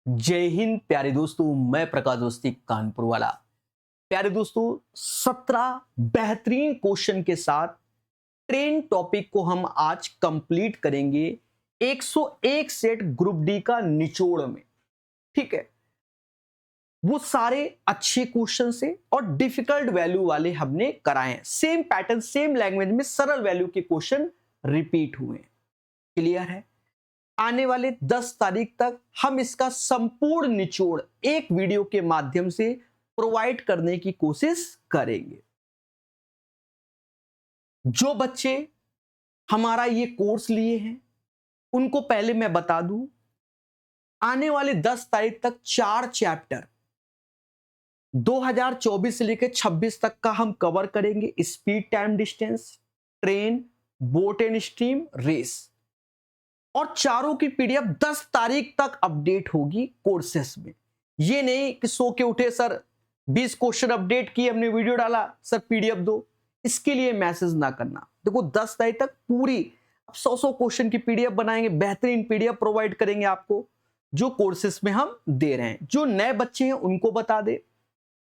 जय हिंद प्यारे दोस्तों, मैं प्रकाश दोस्ती कानपुर वाला। प्यारे दोस्तों, 17 बेहतरीन क्वेश्चन के साथ ट्रेन टॉपिक को हम आज कंप्लीट करेंगे 101 सेट ग्रुप डी का निचोड़ में। ठीक है, वो सारे अच्छे क्वेश्चन से और डिफिकल्ट वैल्यू वाले हमने कराए हैं। सेम पैटर्न, सेम लैंग्वेज में सरल वैल्यू के क्वेश्चन रिपीट हुए हैं। क्लियर है? आने वाले 10 तारीख तक हम इसका संपूर्ण निचोड़ एक वीडियो के माध्यम से प्रोवाइड करने की कोशिश करेंगे। जो बच्चे हमारा ये कोर्स लिए हैं उनको पहले मैं बता दूं, आने वाले 10 तारीख तक 4 चैप्टर 2024 से लेकर 26 तक का हम कवर करेंगे। Speed, time, distance, train, boat and stream, race. और चारों की पीडीएफ 10 तारीख तक अपडेट होगी कोर्सेस में। ये नहीं कि सो के उठे सर 20 क्वेश्चन अपडेट किए, हमने वीडियो डाला, सर पीडीएफ दो। इसके लिए मैसेज ना करना। देखो 10 तारीख तक पूरी 100 क्वेश्चन की पीडीएफ बनाएंगे, बेहतरीन पीडीएफ प्रोवाइड करेंगे आपको, जो कोर्सेस में हम दे रहे हैं। जो नए बच्चे हैं उनको बता दे,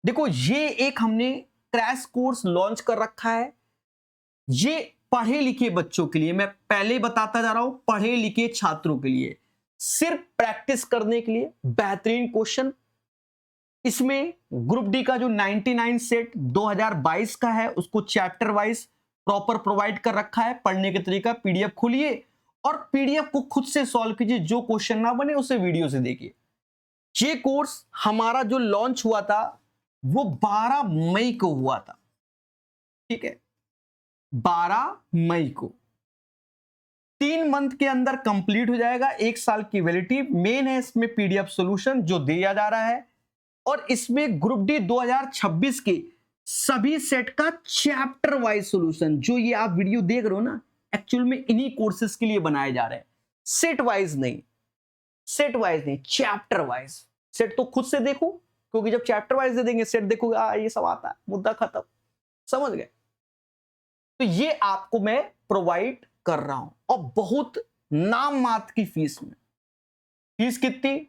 देखो ये एक हमने क्रैश कोर्स लॉन्च कर रखा है। ये पढ़े लिखे बच्चों के लिए, मैं पहले बताता जा रहा हूं, पढ़े लिखे छात्रों के लिए, सिर्फ प्रैक्टिस करने के लिए बेहतरीन क्वेश्चन। इसमें ग्रुप डी का जो 99 सेट 2022 का है उसको चैप्टर वाइज प्रॉपर प्रोवाइड कर रखा है। पढ़ने के तरीका, पीडीएफ खोलिए और पीडीएफ को खुद से सॉल्व कीजिए। जो क्वेश्चन ना बने उसे वीडियो से देखिए। ये कोर्स हमारा जो लॉन्च हुआ था वो 12 मई को हुआ था। ठीक है, 12 मई को 3 मंथ के अंदर कंप्लीट हो जाएगा। 1 साल की वैलिडिटी मेन है। इसमें पीडीएफ सॉल्यूशन जो दिया जा रहा है और इसमें ग्रुप डी 2026 के सभी सेट का चैप्टर वाइज सॉल्यूशन, जो ये आप वीडियो देख रहे हो ना, एक्चुअल में इन्हीं कोर्सेज के लिए बनाए जा रहे हैं। सेट वाइज नहीं, सेट वाइज नहीं, चैप्टर वाइज। सेट तो खुद से देखो, क्योंकि जब चैप्टर वाइज दे देंगे, सेट देखोगे ये सब आता है, मुद्दा खत्म। समझ गए? तो ये आपको मैं प्रोवाइड कर रहा हूं और बहुत नाम मात्र की फीस में। फीस कितनी?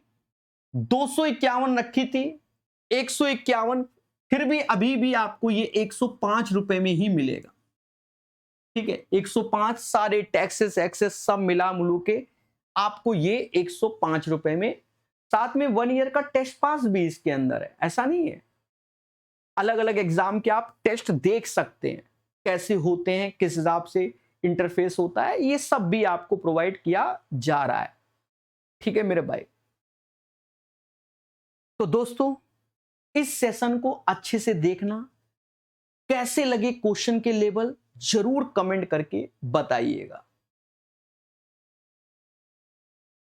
251 रखी थी, 151, फिर भी अभी भी आपको ये 105 रुपए में ही मिलेगा। ठीक है, 105 सारे टैक्सेस एक्सेस सब मिला मुलू के आपको ये 105 रुपए में। साथ में 1 ईयर का टेस्ट पास भी इसके अंदर है। ऐसा नहीं है, अलग अलग एग्जाम के आप टेस्ट देख सकते हैं, कैसे होते हैं, किस हिसाब से इंटरफेस होता है, ये सब भी आपको प्रोवाइड किया जा रहा है। ठीक है मेरे भाई। तो दोस्तों, इस सेशन को अच्छे से देखना। कैसे लगे क्वेश्चन के लेवल जरूर कमेंट करके बताइएगा।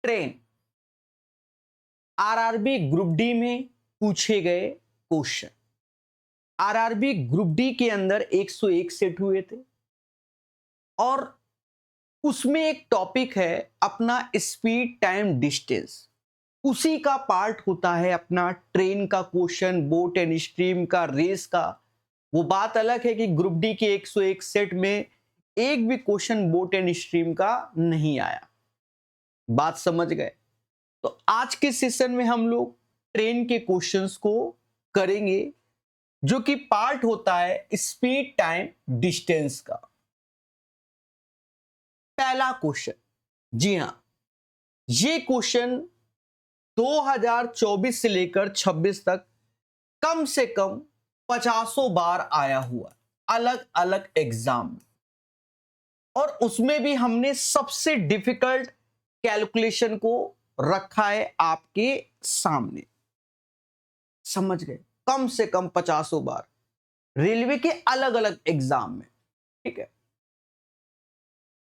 ट्रेन आरआरबी ग्रुप डी में पूछे गए क्वेश्चन। आरआरबी ग्रुप डी के अंदर 101 सेट हुए थे और उसमें एक टॉपिक है अपना स्पीड, टाइम, डिस्टेंस। उसी का पार्ट होता है अपना ट्रेन का क्वेश्चन, बोट एंड स्ट्रीम का, रेस का। वो बात अलग है कि ग्रुप डी के 101 सेट में एक भी क्वेश्चन बोट एंड स्ट्रीम का नहीं आया। बात समझ गए? तो आज के सेशन में हम लोग ट्रेन के क्वेश्चंस को करेंगे, जो कि पार्ट होता है स्पीड, टाइम, डिस्टेंस का। पहला क्वेश्चन, जी हां, ये क्वेश्चन 2024 से लेकर 26 तक कम से कम 50 बार आया हुआ अलग अलग एग्जाम में, और उसमें भी हमने सबसे डिफिकल्ट कैलकुलेशन को रखा है आपके सामने। समझ गए? कम से कम 50 बार रेलवे के अलग अलग एग्जाम में। ठीक है,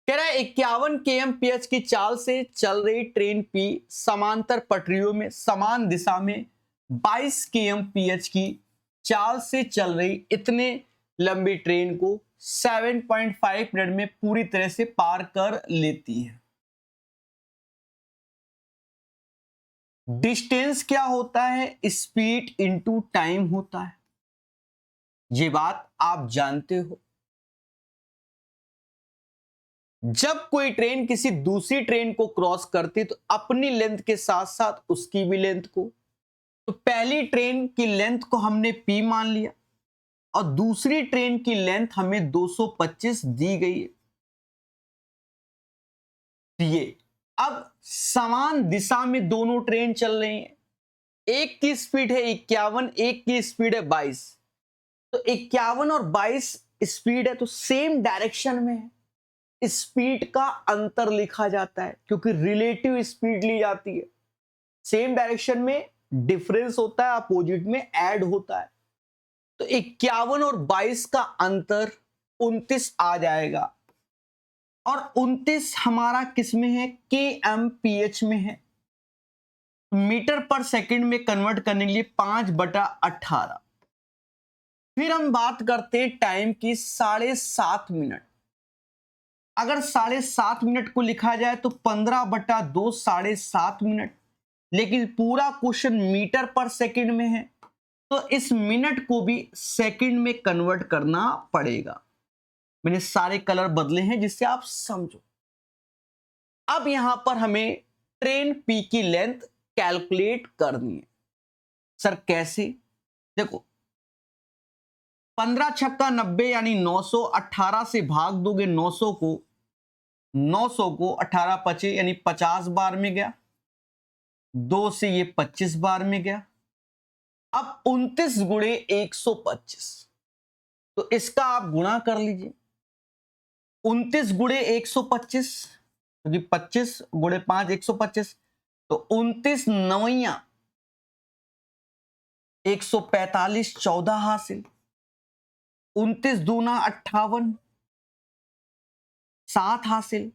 कह रहा है 51 kmph की चाल से चल रही ट्रेन पी समांतर पटरियों में समान दिशा में 22 kmph की चाल से चल रही इतने लंबी ट्रेन को 7.5 मिनट में पूरी तरह से पार कर लेती है। डिस्टेंस क्या होता है? स्पीड इनटू टाइम होता है। ये बात आप जानते हो। जब कोई ट्रेन किसी दूसरी ट्रेन को क्रॉस करती तो अपनी लेंथ के साथ साथ उसकी भी लेंथ को, तो पहली ट्रेन की लेंथ को हमने p मान लिया और दूसरी ट्रेन की लेंथ हमें 225 दी गई है। ये अब समान दिशा में दोनों ट्रेन चल रही हैं, एक की स्पीड है 51, एक की स्पीड है 22, तो 51 और 22 स्पीड है तो सेम डायरेक्शन में है, स्पीड का अंतर लिखा जाता है क्योंकि रिलेटिव स्पीड ली जाती है। सेम डायरेक्शन में डिफरेंस होता है, अपोजिट में ऐड होता है, तो 51 और 22 का अंतर 29 आ जाएगा और 29 हमारा किस में है, kmph में है। मीटर पर सेकंड में कन्वर्ट करने के लिए 5/18। फिर हम बात करते हैं टाइम की 7.5 मिनट। अगर 7.5 मिनट को लिखा जाए तो 15/2 7.5 मिनट, लेकिन पूरा क्वेश्चन मीटर पर सेकंड में है तो इस मिनट को भी सेकंड में कन्वर्ट करना पड़ेगा। मैंने सारे कलर बदले हैं जिससे आप समझो। अब यहां पर हमें ट्रेन पी की लेंथ कैलकुलेट करनी है। सर कैसे? देखो 15 छक्का 90 यानी 900, 18 से भाग दोगे 900 को 18 पचे यानी 50 बार में गया, 2 से ये 25 बार में गया। अब 29 गुणे 125, तो इसका आप गुणा कर लीजिए। 29 गुणे 125 क्योंकि 25 गुणे 5 125, तो 29 नवैया 145 14 हासिल। 29 दूना 58 7 हासिल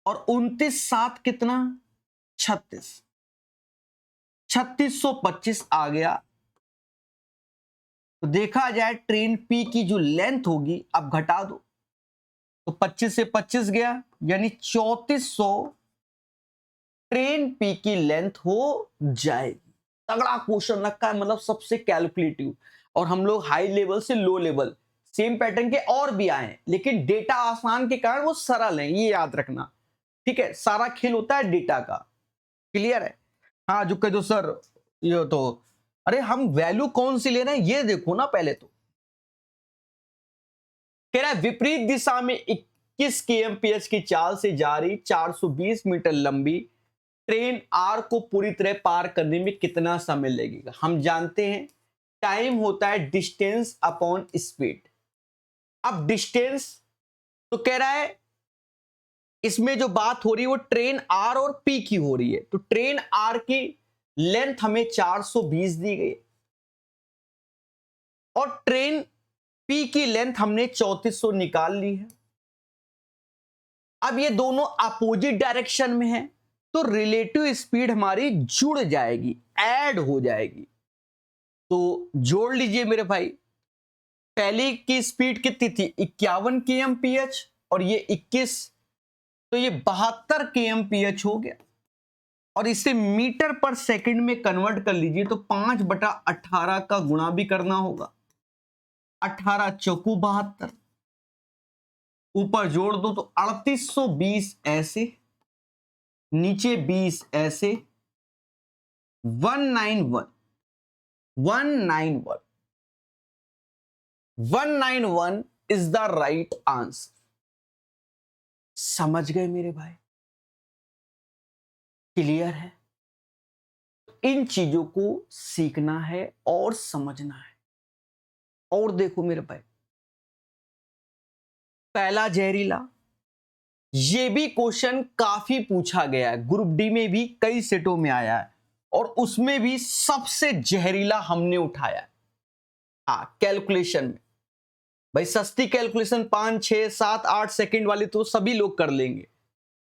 और 29 7 कितना 36, 3625 आ गया। तो देखा जाए ट्रेन पी की जो लेंथ होगी, अब घटा दो तो 25 से 25 गया यानी 3400 ट्रेन पी की लेंथ हो जाएगी। तगड़ा क्वेश्चन रखा है, मतलब सबसे कैलकुलेटिव, और हम लोग हाई लेवल से लो लेवल सेम पैटर्न के और भी आए, लेकिन डेटा आसान के कारण वो सरल है, ये याद रखना, ठीक है। सारा खेल होता है डेटा का, क्लियर है। हाँ जो कह दो सर ये तो, अरे हम वैल्यू कौन सी ले रहे हैं ये देखो ना पहले तो। कह रहा है विपरीत दिशा में 21 kmph की चाल से जा रही 420 मीटर लंबी ट्रेन आर को पूरी तरह पार करने में कितना समय लगेगा। हम जानते हैं टाइम होता है डिस्टेंस अपॉन स्पीड। अब डिस्टेंस तो कह रहा है इसमें जो बात हो रही है वो ट्रेन आर और पी की हो रही है, तो ट्रेन आर की लेंथ हमें 420 दी गई और ट्रेन पी की लेंथ हमने 3400 निकाल ली है। अब ये दोनों अपोजिट डायरेक्शन में है तो रिलेटिव स्पीड हमारी जुड़ जाएगी, ऐड हो जाएगी। तो जोड़ लीजिए मेरे भाई, पहली की स्पीड कितनी थी 51 kmph और ये 21, तो ये 72 kmph हो गया और इसे मीटर पर सेकंड में कन्वर्ट कर लीजिए तो 5/18 का गुणा भी करना होगा। 18 चौकू 72, ऊपर जोड़ दो तो 3820 ऐसे, नीचे 20 ऐसे, 191 इज द राइट आंसर। समझ गए मेरे भाई? क्लियर है? इन चीजों को सीखना है और समझना है। और देखो मेरे भाई, पहला जहरीला, ये भी क्वेश्चन काफी पूछा गया है, ग्रुप डी में भी कई सेटों में आया है और उसमें भी सबसे जहरीला हमने उठाया है। हाँ कैलकुलेशन में भाई सस्ती कैलकुलेशन 5 6 7 8 सेकंड वाली तो सभी लोग कर लेंगे,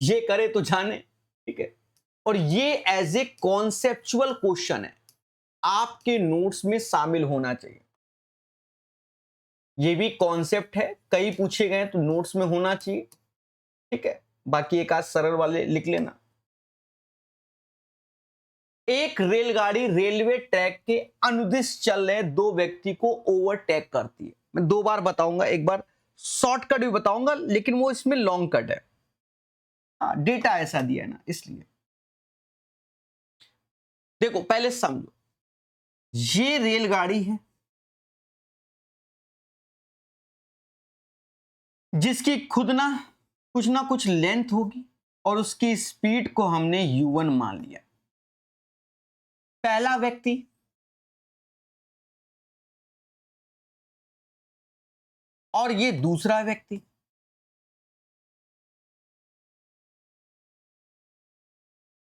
ये करे तो जाने, ठीक है। और ये एज ए कॉन्सेप्चुअल क्वेश्चन है, आपके नोट्स में शामिल होना चाहिए। ये भी कॉन्सेप्ट है, कई पूछे गए तो नोट्स में होना चाहिए, ठीक है। बाकी एक आध सरल वाले लिख लेना। एक रेलगाड़ी रेलवे ट्रैक के अनुदिश चल रहे दो व्यक्ति को ओवरटेक करती है। मैं 2 बार बताऊंगा, एक बार शॉर्टकट भी बताऊंगा लेकिन वो इसमें लॉन्ग कट है। हाँ डेटा ऐसा दिया है ना इसलिए। देखो पहले समझो, ये रेलगाड़ी है जिसकी खुद ना कुछ लेंथ होगी और उसकी स्पीड को हमने u1 मान लिया। पहला व्यक्ति और ये दूसरा व्यक्ति,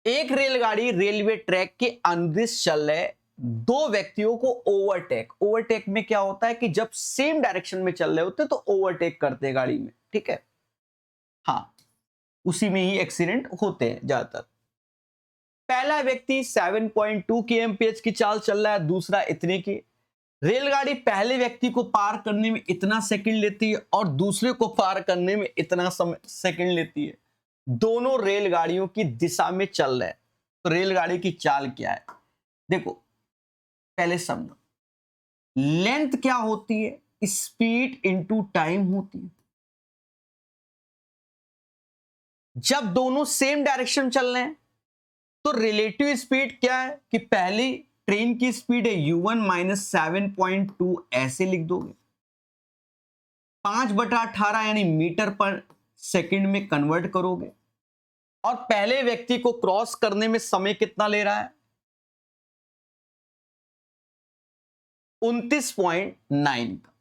एक रेलगाड़ी रेलवे ट्रैक के अनुदिश चल रहे दो व्यक्तियों को ओवरटेक में क्या होता है कि जब सेम डायरेक्शन में चल रहे होते तो ओवरटेक करते हैं गाड़ी में, ठीक है। हाँ उसी में ही एक्सीडेंट होते हैं ज्यादातर। पहला व्यक्ति 7.2 kmph की चाल चल रहा है, दूसरा इतने की। रेलगाड़ी पहले व्यक्ति को पार करने में इतना सेकंड लेती है और दूसरे को पार करने में इतना सेकंड लेती है। दोनों रेलगाड़ियों की दिशा में चल रहे हैं, तो रेलगाड़ी की चाल क्या है? देखो पहले समझो, लेंथ क्या होती है? स्पीड इनटू टाइम होती है। जब दोनों सेम डायरेक्शन चल रहे हैं तो रिलेटिव स्पीड क्या है कि पहली ट्रेन की स्पीड है u1 माइनस 7.2, ऐसे लिख दोगे। 5/18 यानी मीटर पर सेकंड में कन्वर्ट करोगे और पहले व्यक्ति को क्रॉस करने में समय कितना ले रहा है? 29.9 का।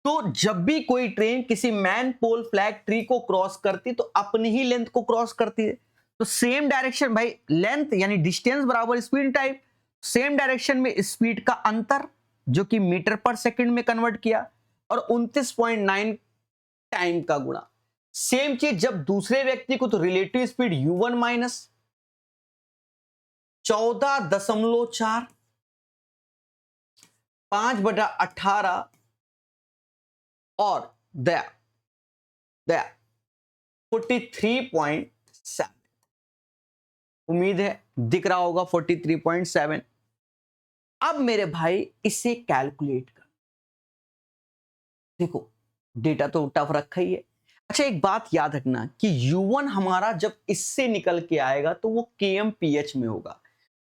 तो जब भी कोई ट्रेन किसी मैन पोल फ्लैग ट्री को क्रॉस करती तो अपनी ही लेंथ को क्रॉस करती है। तो सेम डायरेक्शन भाई, लेंथ यानी डिस्टेंस बराबर स्पीड टाइम, सेम डायरेक्शन में स्पीड का अंतर जो कि मीटर पर सेकंड में कन्वर्ट किया और 29.9 टाइम का गुणा। सेम चीज जब दूसरे व्यक्ति को, तो रिलेटिव स्पीड u1 माइनस 14.4 5/18 और दया 43.7। उम्मीद है दिख रहा होगा 43.7। अब मेरे भाई इसे कैलकुलेट कर, देखो डेटा तो टफ रखा ही है। अच्छा एक बात याद रखना कि u1 हमारा जब इससे निकल के आएगा तो वो kmph में होगा,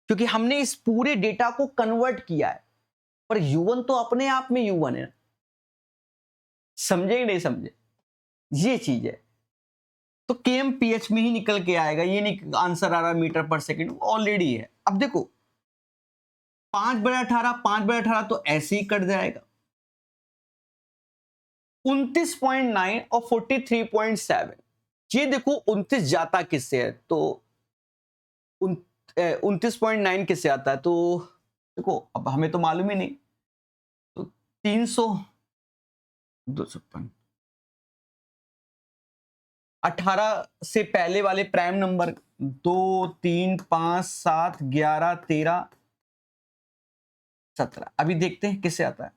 क्योंकि हमने इस पूरे डेटा को कन्वर्ट किया है। पर u1 तो अपने आप में u1 है, समझे कि नहीं समझे? ये चीज है। तो kmph में ही निकल के आएगा, ये नहीं आंसर आ रहा मीटर पर सेकंड, ऑलरेडी है। अब देखो 5/18 तो ऐसे ही कट जाएगा। 29.9 और 43.7, ये देखो 29 जाता किससे है? तो 29.9 किससे आता है? तो देखो अब हमें तो मालूम ही नहीं, तो 300 255 18 से पहले वाले प्राइम नंबर 2 3 5 7 11 13 17। अभी देखते हैं किससे आता है।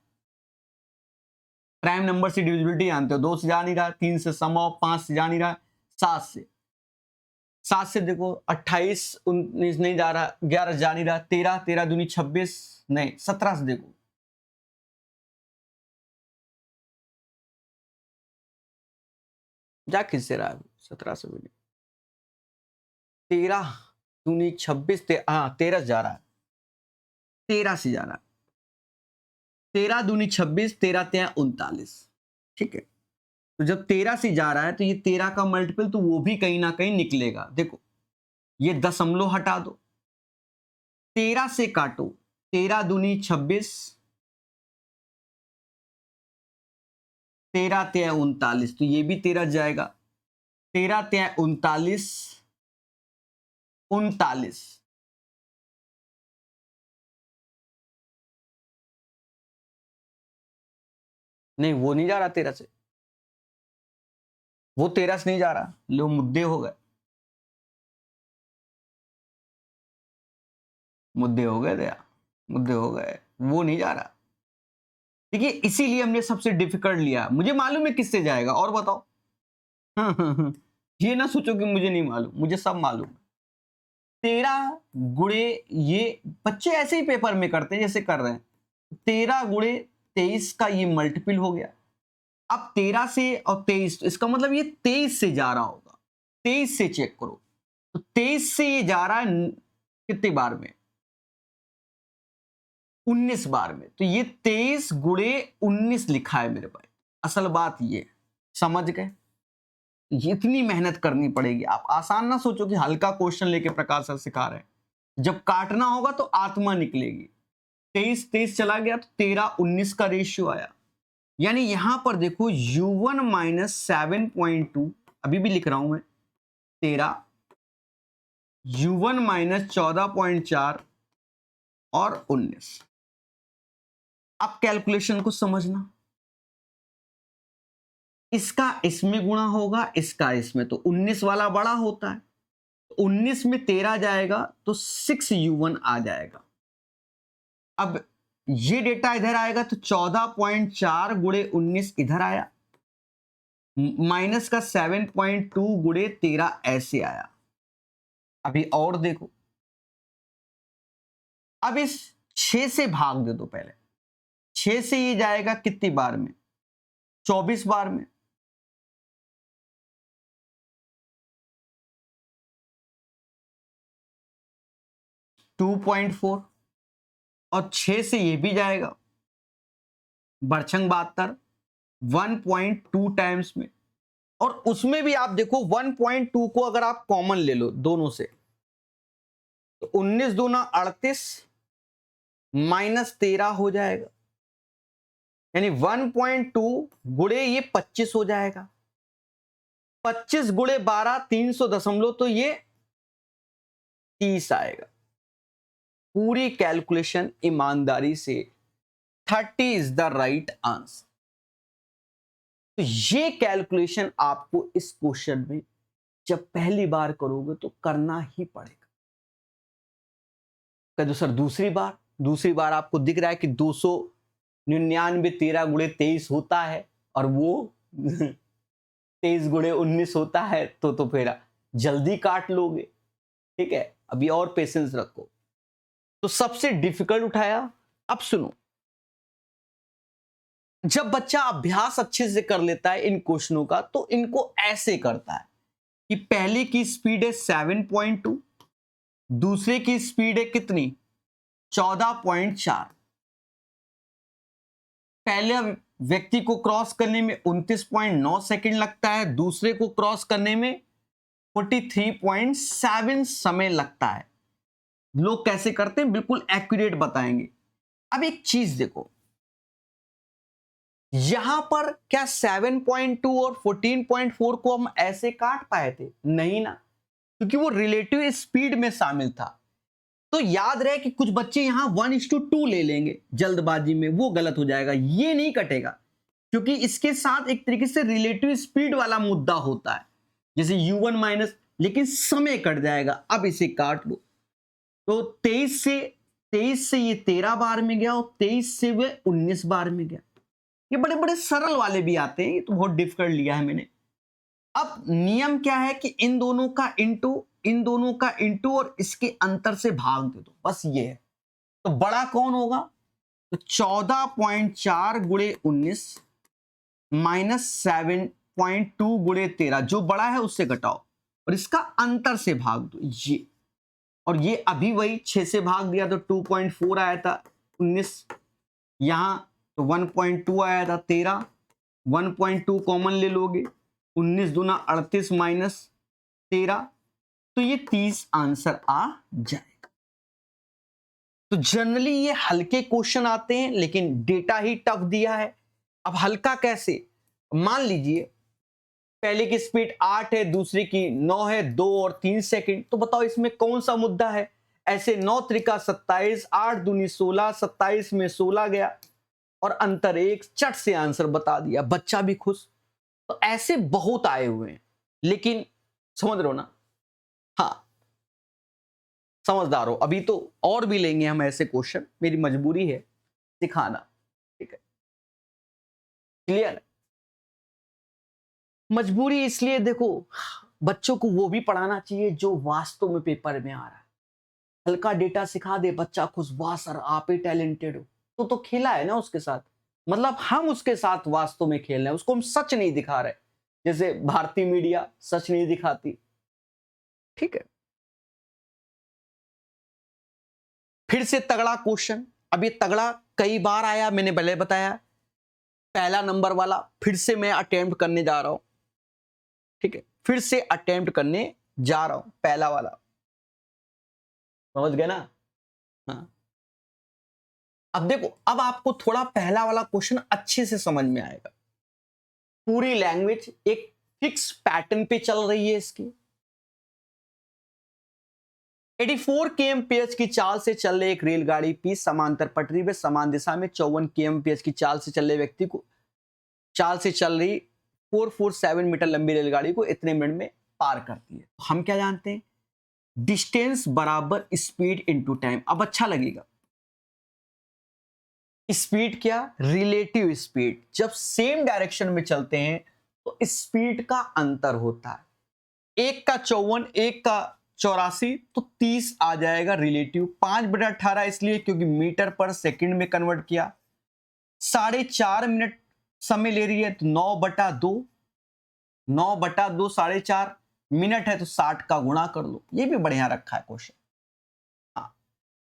प्राइम नंबर से डिविजिबिलिटी जानते हो, 2 से जा नहीं रहा, 3 से सम ऑफ, 5 से जा नहीं रहा, 7 से देखो 28 19 नहीं जा रहा, 11 जा नहीं रहा, 13 दूनी 26 नहीं, 17 से देखो जा किससे रहा है? 17 से भी नहीं, 13 दूनी 26, 13 जा रहा है, 13 से जा रहा है, 13 दूनी 26, 13 3 39, ठीक है। तो जब 13 से जा रहा है तो ये 13 का मल्टीपल तो वो भी कहीं ना कहीं निकलेगा। देखो ये दशमलव हटा दो, 13 से काटो, 13 दूनी 26, 13 3 39, तो ये भी 13 जाएगा, 13 3 39 39। नहीं वो नहीं जा रहा 13 से, वो 13 से नहीं जा रहा, लो मुद्दे हो गए, मुद्दे हो गए दया, मुद्दे हो गए, वो नहीं जा रहा। देखिए इसीलिए हमने सबसे डिफिकल्ट लिया। मुझे मालूम है किससे जाएगा, और बताओ। ये ना सोचो कि मुझे नहीं मालूम, मुझे सब मालूम है। 13 गुणे, ये बच्चे ऐसे ही पेपर में करते हैं जैसे कर रहे हैं, 13 गुणे 23 का ये मल्टीपल हो गया। अब 13 से और 23, तो इसका मतलब ये 23 से जा रहा होगा, 23 से चेक करो, तो 23 से ये जा रहा है कितने बार में, 19 बार में, तो ये 23 गुणे 19 लिखा है मेरे भाई। असल बात ये, समझ गए, ये इतनी मेहनत करनी पड़ेगी। आप आसान ना सोचो कि हल्का क्वेश्चन लेके प्रकाश सर सिखा रहे हैं, जब काटना होगा तो आत्मा निकलेगी। 23 23 चला गया तो 13 19 का रेशियो आया, यानी यहां पर देखो u1 माइनस 7.2, अभी भी लिख रहा हूं मैं 13, u1 माइनस 14.4 और 19। अब कैलकुलेशन को समझना, इसका इसमें गुणा होगा, इसका इसमें, तो 19 वाला बड़ा होता है, 19 में 13 जाएगा तो 6u1 आ जाएगा। अब ये डेटा इधर आएगा तो 14.4 गुणे 19 इधर आया, माइनस का 7.2 गुणे 13 ऐसे आया। अभी और देखो, अब इस 6 से भाग दे दो पहले, 6 से ये जाएगा कितनी बार में, 24 बार में, टू 2.4, और 6 से ये भी जाएगा बरछंग 72, 1.2 टाइम्स में, और उसमें भी आप देखो 1.2 को अगर आप कॉमन ले लो दोनों से, तो 19 दूना 38 माइनस 13 हो जाएगा, यानी 1.2 गुणे ये 25 हो जाएगा, 25 गुणे 12 300 दशमलव, तो ये 30 आएगा। पूरी कैलकुलेशन ईमानदारी से 30 इज द राइट आंसर। तो ये कैलकुलेशन आपको इस क्वेश्चन में जब पहली बार करोगे तो करना ही पड़ेगा। कह दो सर दूसरी बार आपको दिख रहा है कि 299 13 गुणे 23 होता है और वो 23 गुणे 19 होता है, तो फिर जल्दी काट लोगे। ठीक है, अभी और पेशेंस रखो। तो सबसे डिफिकल्ट उठाया। अब सुनो, जब बच्चा अभ्यास अच्छे से कर लेता है इन क्वेश्चनों का, तो इनको ऐसे करता है कि पहले की स्पीड है 7.2, दूसरे की स्पीड है कितनी 14.4। पहले व्यक्ति को क्रॉस करने में 29.9 सेकंड लगता है, दूसरे को क्रॉस करने में 43.7 समय लगता है। लोग कैसे करते हैं बिल्कुल एक्यूरेट बताएंगे। अब एक चीज देखो, यहां पर क्या 7.2 और 14.4 को हम ऐसे काट पाए थे? नहीं ना, क्योंकि वो रिलेटिव स्पीड में शामिल था। तो याद रहे कि कुछ बच्चे यहां 1:2 ले लेंगे जल्दबाजी में, वो गलत हो जाएगा। ये नहीं कटेगा क्योंकि इसके साथ एक तरीके से रिलेटिव स्पीड वाला मुद्दा होता है, जैसे u1 माइनस, लेकिन समय कट जाएगा। अब इसे काट लो, तो 23 से ये 13 बार में गया और 23 से वह 19 बार में गया। ये बड़े बड़े सरल वाले भी आते हैं, ये तो बहुत डिफिकल्ट लिया है मैंने। अब नियम क्या है कि इन दोनों का इंटू और इसके अंतर से भाग दे दो, बस ये है। तो बड़ा कौन होगा? तो 14.4 गुणे 19 माइनस 7.2 गुणे 13, जो बड़ा है उससे घटाओ और इसका अंतर से भाग दो ये। और ये अभी वही 6 से भाग दिया तो 2.4 आया था 19, यहां तो 1.2 आया था 13, 1.2 कॉमन ले लोगे, 19 दूना 38 माइनस 13, तो ये 30 आंसर आ जाएगा। तो जनरली ये हल्के क्वेश्चन आते हैं, लेकिन डेटा ही टफ दिया है। अब हल्का कैसे? मान लीजिए पहले की स्पीड 8 है, दूसरी की 9 है, 2 और 3 सेकंड, तो बताओ इसमें कौन सा मुद्दा है? ऐसे 9 त्रिका 27, 8 दूनी 16, 27 में 16 गया और अंतर 1, चट से आंसर बता दिया, बच्चा भी खुश। तो ऐसे बहुत आए हुए हैं, लेकिन समझ रहे हो ना? हाँ, समझदार हो। अभी तो और भी लेंगे हम ऐसे क्वेश्चन, मेरी मजबूरी है सिखाना। ठीक है, क्लियर? मजबूरी इसलिए, देखो बच्चों को वो भी पढ़ाना चाहिए जो वास्तव में पेपर में आ रहा है। हल्का डेटा सिखा दे, बच्चा खुश, वाह सर आप ही टैलेंटेड हो, तो खेला है ना उसके साथ। मतलब हम उसके साथ वास्तव में खेल रहे हैं, उसको हम सच नहीं दिखा रहे, जैसे भारतीय मीडिया सच नहीं दिखाती। ठीक है, फिर से तगड़ा क्वेश्चन। अब ये तगड़ा कई बार आया, मैंने पहले बताया, पहला नंबर वाला फिर से मैं अटेम्प्ट करने जा रहा हूं। ठीक है, फिर से अटेम्प्ट करने जा रहा हूं, पहला वाला, समझ गए ना? हाँ, अब देखो, अब आपको थोड़ा पहला वाला क्वेश्चन अच्छे से समझ में आएगा। पूरी लैंग्वेज एक फिक्स पैटर्न पे चल रही है इसकी। 84 kmph की चाल से चल रही एक रेलगाड़ी पी समांतर पटरी में समान दिशा में 54 kmph की चाल से चल रहे व्यक्ति को, चाल से चल रही 447 मीटर लंबी रेलगाड़ी को इतने मिनट में पार करती है। हम क्या जानते हैं? डिस्टेंस बराबर स्पीड इनटू टाइम। अब अच्छा लगेगा, स्पीड क्या? Relative speed. जब सेम डायरेक्शन में चलते हैं तो स्पीड का अंतर होता है, एक का 54, एक का 84, तो 30 आ जाएगा रिलेटिव। 5/18 इसलिए क्योंकि मीटर पर सेकंड में कन्वर्ट किया। 4.5 मिनट समय ले रही है तो 9/2, 9/2 4.5 मिनट है तो 60 का गुणा कर लो। ये भी बढ़िया रखा है क्वेश्चन। हाँ,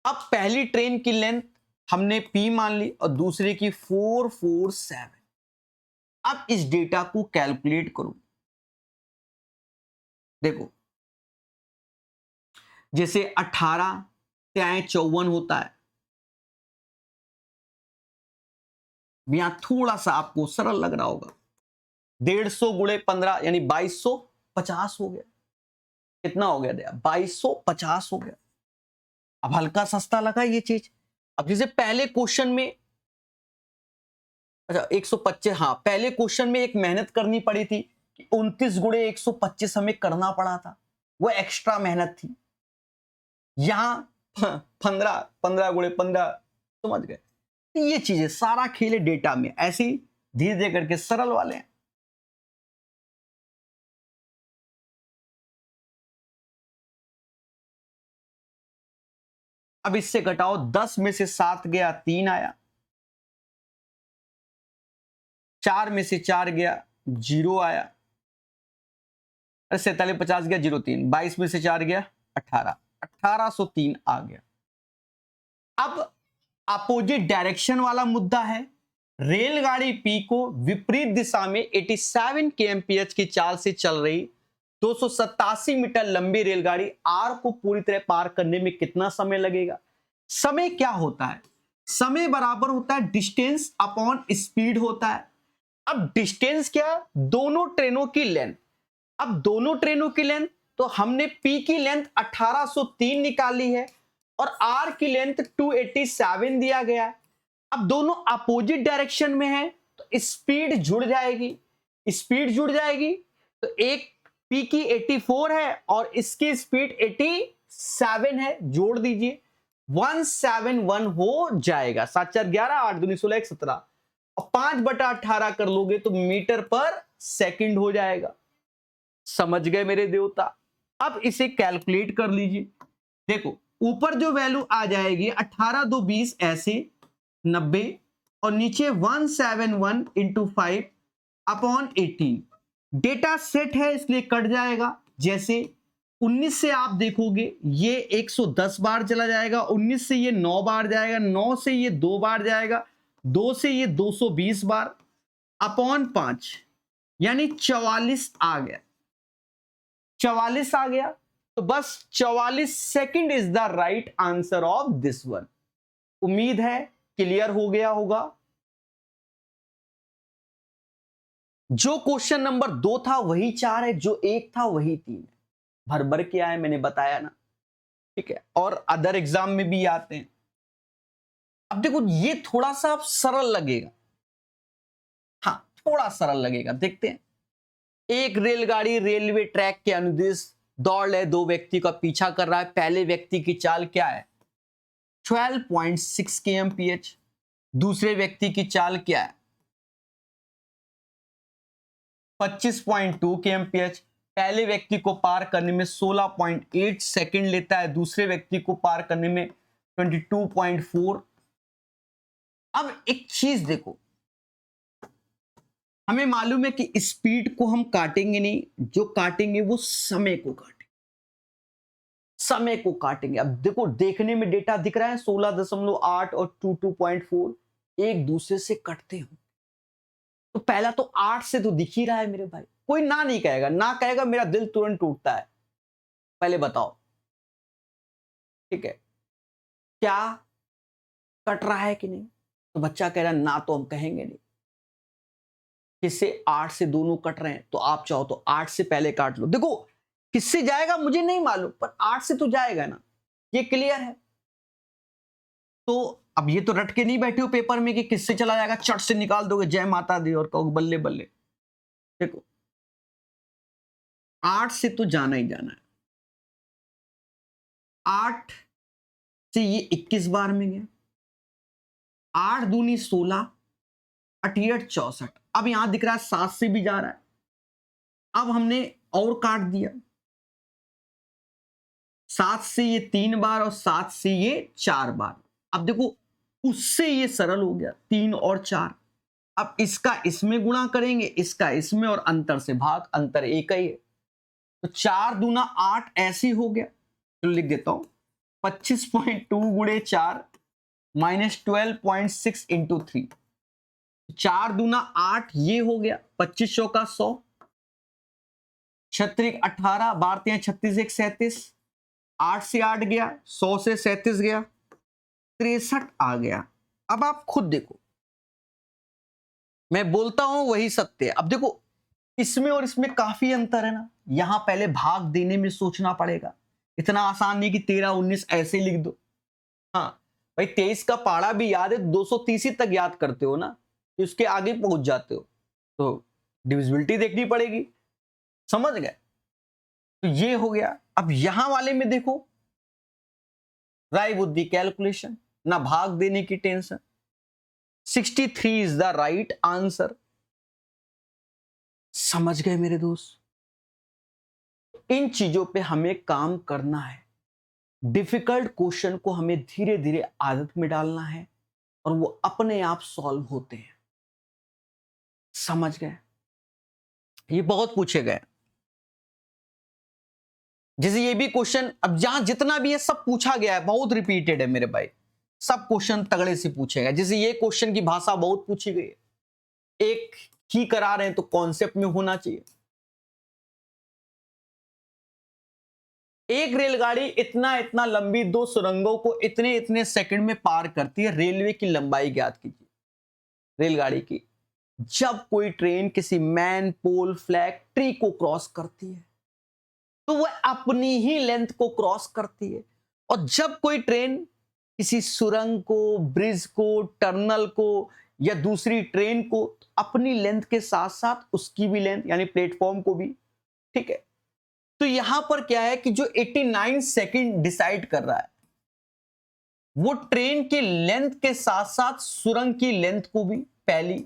अब पहली ट्रेन की लेंथ हमने P मान ली और दूसरे की 447। अब इस डेटा को कैलकुलेट करो। देखो, जैसे 18 त्याएं 54 होता है, यहां थोड़ा सा आपको सरल लग रहा होगा। 150 गुणे 15 यानी 2250 हो गया। कितना हो गया? 2250 हो गया। अब हल्का सस्ता लगा ये चीज। अब जैसे पहले क्वेश्चन में, अच्छा 125, हाँ पहले क्वेश्चन में एक मेहनत करनी पड़ी थी कि 29 गुणे 125 हमें करना पड़ा था, वो एक्स्ट्रा मेहनत थी। यहां 15 गुणे 15, समझ गए? ये चीजें सारा खेल है डेटा में, ऐसे ही धीरे धीरे करके सरल वाले हैं। अब इससे घटाओ, 10 में से 7 गया 3 आया, 4 में से 4 गया 0 आया, 47 50 गया 0 3, 22 में से 4 गया 18, 1803 आ गया। अब अपोजिट डायरेक्शन वाला मुद्दा है। रेलगाड़ी पी को विपरीत दिशा में 87 kmph की चाल से चल रही 287 मीटर लंबी रेलगाड़ी आर को पूरी तरह पार करने में कितना समय लगेगा? समय क्या होता है? समय बराबर होता है डिस्टेंस अपॉन स्पीड होता है। अब डिस्टेंस क्या? दोनों ट्रेनों की लेंथ। अब दोनों ट्रेनों की लेंथ, तो हमने P की लेंथ 1803 निकाली है और R की लेंथ 287 दिया गया है। अब दोनों अपोजिट डायरेक्शन में है तो स्पीड जुड़ जाएगी, स्पीड जुड़ जाएगी। तो एक P की 84 है और इसकी स्पीड 87 है, जोड़ दीजिए 171 हो जाएगा। 7 4 11, 8 2 16 17 और 5/18 कर लोगे तो मीटर पर सेकंड हो जाएगा। समझ गए मेरे देवता? अब इसे कैलकुलेट कर लीजिए। देखो, ऊपर जो वैल्यू आ जाएगी 18 2 20 ऐसे 90 और नीचे 171 इंटू 5 अपॉन 18। डेटा सेट है इसलिए कट जाएगा। जैसे 19 से आप देखोगे ये 110 बार चला जाएगा, 19 से ये 9 बार जाएगा, 9 से ये 2 बार जाएगा, 2 से ये 220 बार अपॉन 5 यानी 44 आ गया। 44 आ गया तो बस 44 second is the right answer of this one. उम्मीद है क्लियर हो गया होगा। जो क्वेश्चन नंबर 2 था वही 4 है, जो 1 था वही 3 है। भर भर के आए, मैंने बताया ना। ठीक है, और अदर एग्जाम में भी आते हैं। अब देखो, ये थोड़ा सा सरल लगेगा, हाँ थोड़ा सरल लगेगा, देखते हैं। एक रेलगाड़ी रेलवे ट्रैक के अनुदिश दौड़ रहे दो व्यक्ति का पीछा कर रहा है। पहले व्यक्ति की चाल क्या है? 12.6 kmph। दूसरे व्यक्ति की चाल क्या है? 25.2 kmph। पहले व्यक्ति को पार करने में 16.8 सेकंड लेता है, दूसरे व्यक्ति को पार करने में 22.4। अब एक चीज देखो, हमें मालूम है कि स्पीड को हम काटेंगे नहीं, जो काटेंगे वो समय को काटेंगे, समय को काटेंगे। अब देखो, देखने में डेटा दिख रहा है 16.8 और 22.4 एक दूसरे से कटते हो, तो पहला तो 8 से तो दिख ही रहा है मेरे भाई। कोई ना नहीं कहेगा, ना कहेगा मेरा दिल तुरंत टूटता है। पहले बताओ, ठीक है, क्या कट रहा है कि नहीं? तो बच्चा कह रहा है ना, तो हम कहेंगे नहीं। किससे? 8 से दोनों कट रहे हैं, तो आप चाहो तो 8 से पहले काट लो। देखो किससे जाएगा मुझे नहीं मालूम, पर 8 से तो जाएगा ना, ये क्लियर है। तो अब ये तो रट के नहीं बैठे हो पेपर में कि किससे चला जाएगा, चट से निकाल दोगे जय माता दी और कहोगे बल्ले बल्ले। देखो 8 से तो जाना ही जाना है। 8 से ये 21 बार में गया, 8 दूनी 16, 88 64। अब यहां दिख रहा है 7 से भी जा रहा है। अब हमने और काट दिया, 7 से ये 3 बार और 7 से ये 4 बार। अब देखो उससे ये सरल हो गया, 3 और 4। अब इसका इसमें गुणा करेंगे, इसका इसमें, और अंतर से भाग, अंतर एक ही है। तो 4 दूना 8 ऐसे हो गया। तो लिख देता हूं 25.2 गुणे 4 माइनस 12.6 इंटू 3। 4 दूना 8 ये हो गया, 25 का 100, 36 18, 12 36 1 37, 8 से 8 गया, 100 से 37 गया, 63 आ गया। अब आप खुद देखो, मैं बोलता हूं वही सत्य है। अब देखो इसमें और इसमें काफी अंतर है ना। यहां पहले भाग देने में सोचना पड़ेगा, इतना आसान नहीं कि 13 19 ऐसे लिख दो। हाँ भाई, 23 का पाड़ा भी याद है, 230 ही तक याद करते हो ना, कि उसके आगे पहुंच जाते हो, तो डिविजिबिलिटी देखनी पड़ेगी। समझ गए? तो ये हो गया। अब यहां वाले में देखो, राय बुद्धि कैलकुलेशन, ना भाग देने की tension. 63 is the right answer. समझ गए मेरे दोस्त? इन चीजों पे हमें काम करना है। डिफिकल्ट क्वेश्चन को हमें धीरे धीरे आदत में डालना है, और वो अपने आप सॉल्व होते हैं। समझ गए? ये बहुत पूछे गए, जैसे ये भी क्वेश्चन, अब जहां जितना भी है सब पूछा गया है, बहुत रिपीटेड है मेरे भाई, सब क्वेश्चन तगड़े से पूछे गए। जैसे ये क्वेश्चन की भाषा बहुत पूछी गई है, एक ही करा रहे हैं तो कॉन्सेप्ट में होना चाहिए। एक रेलगाड़ी इतना इतना लंबी 2 सुरंगों को इतने इतने सेकंड में पार करती है। रेलवे की लंबाई ज्ञात कीजिए, रेलगाड़ी की। जब कोई ट्रेन किसी मैन, पोल, फ्लैग, ट्री को क्रॉस करती है, तो वह अपनी ही लेंथ को क्रॉस करती है। और जब कोई ट्रेन किसी सुरंग को, ब्रिज को, टनल को या दूसरी ट्रेन को, अपनी लेंथ के साथ साथ उसकी भी लेंथ यानी प्लेटफॉर्म को भी, ठीक है। तो यहां पर क्या है कि जो 89 सेकंड डिसाइड कर रहा है, वो ट्रेन की लेंथ के साथ साथ सुरंग की लेंथ को भी पहली,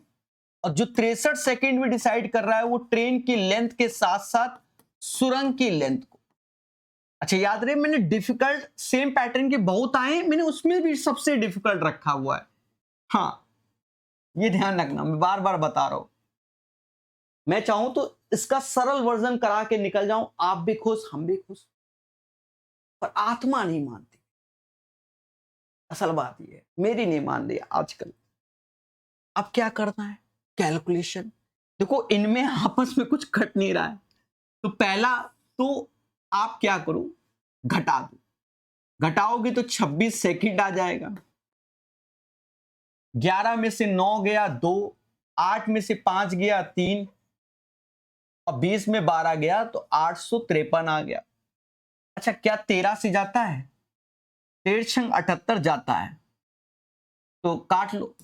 और जो 63 सेकंड में डिसाइड कर रहा है, वो ट्रेन की लेंथ के साथ साथ सुरंग की लेंथ को। अच्छा याद रहे, मैंने डिफिकल्ट सेम पैटर्न के बहुत आए, मैंने उसमें भी सबसे डिफिकल्ट रखा हुआ है। हाँ ये ध्यान रखना, मैं बार बार बता रहा हूं। मैं चाहूं तो इसका सरल वर्जन करा के निकल जाऊं, आप भी खुश हम भी खुश, पर आत्मा नहीं मानती। असल बात यह है, मेरी नहीं मान रही आजकल। अब क्या करना है? कैलकुलेशन। देखो इनमें आपस में कुछ घट नहीं रहा है, तो पहला तो आप क्या करो, घटा दो। घटाओगे तो 26 सेकंड आ जाएगा। 11 में से 9 गया 2, 8 में से 5 गया 3, और 20 में 12 गया तो 853 आ गया। अच्छा क्या 13 से जाता है? 13 78 जाता है, तो काट लो।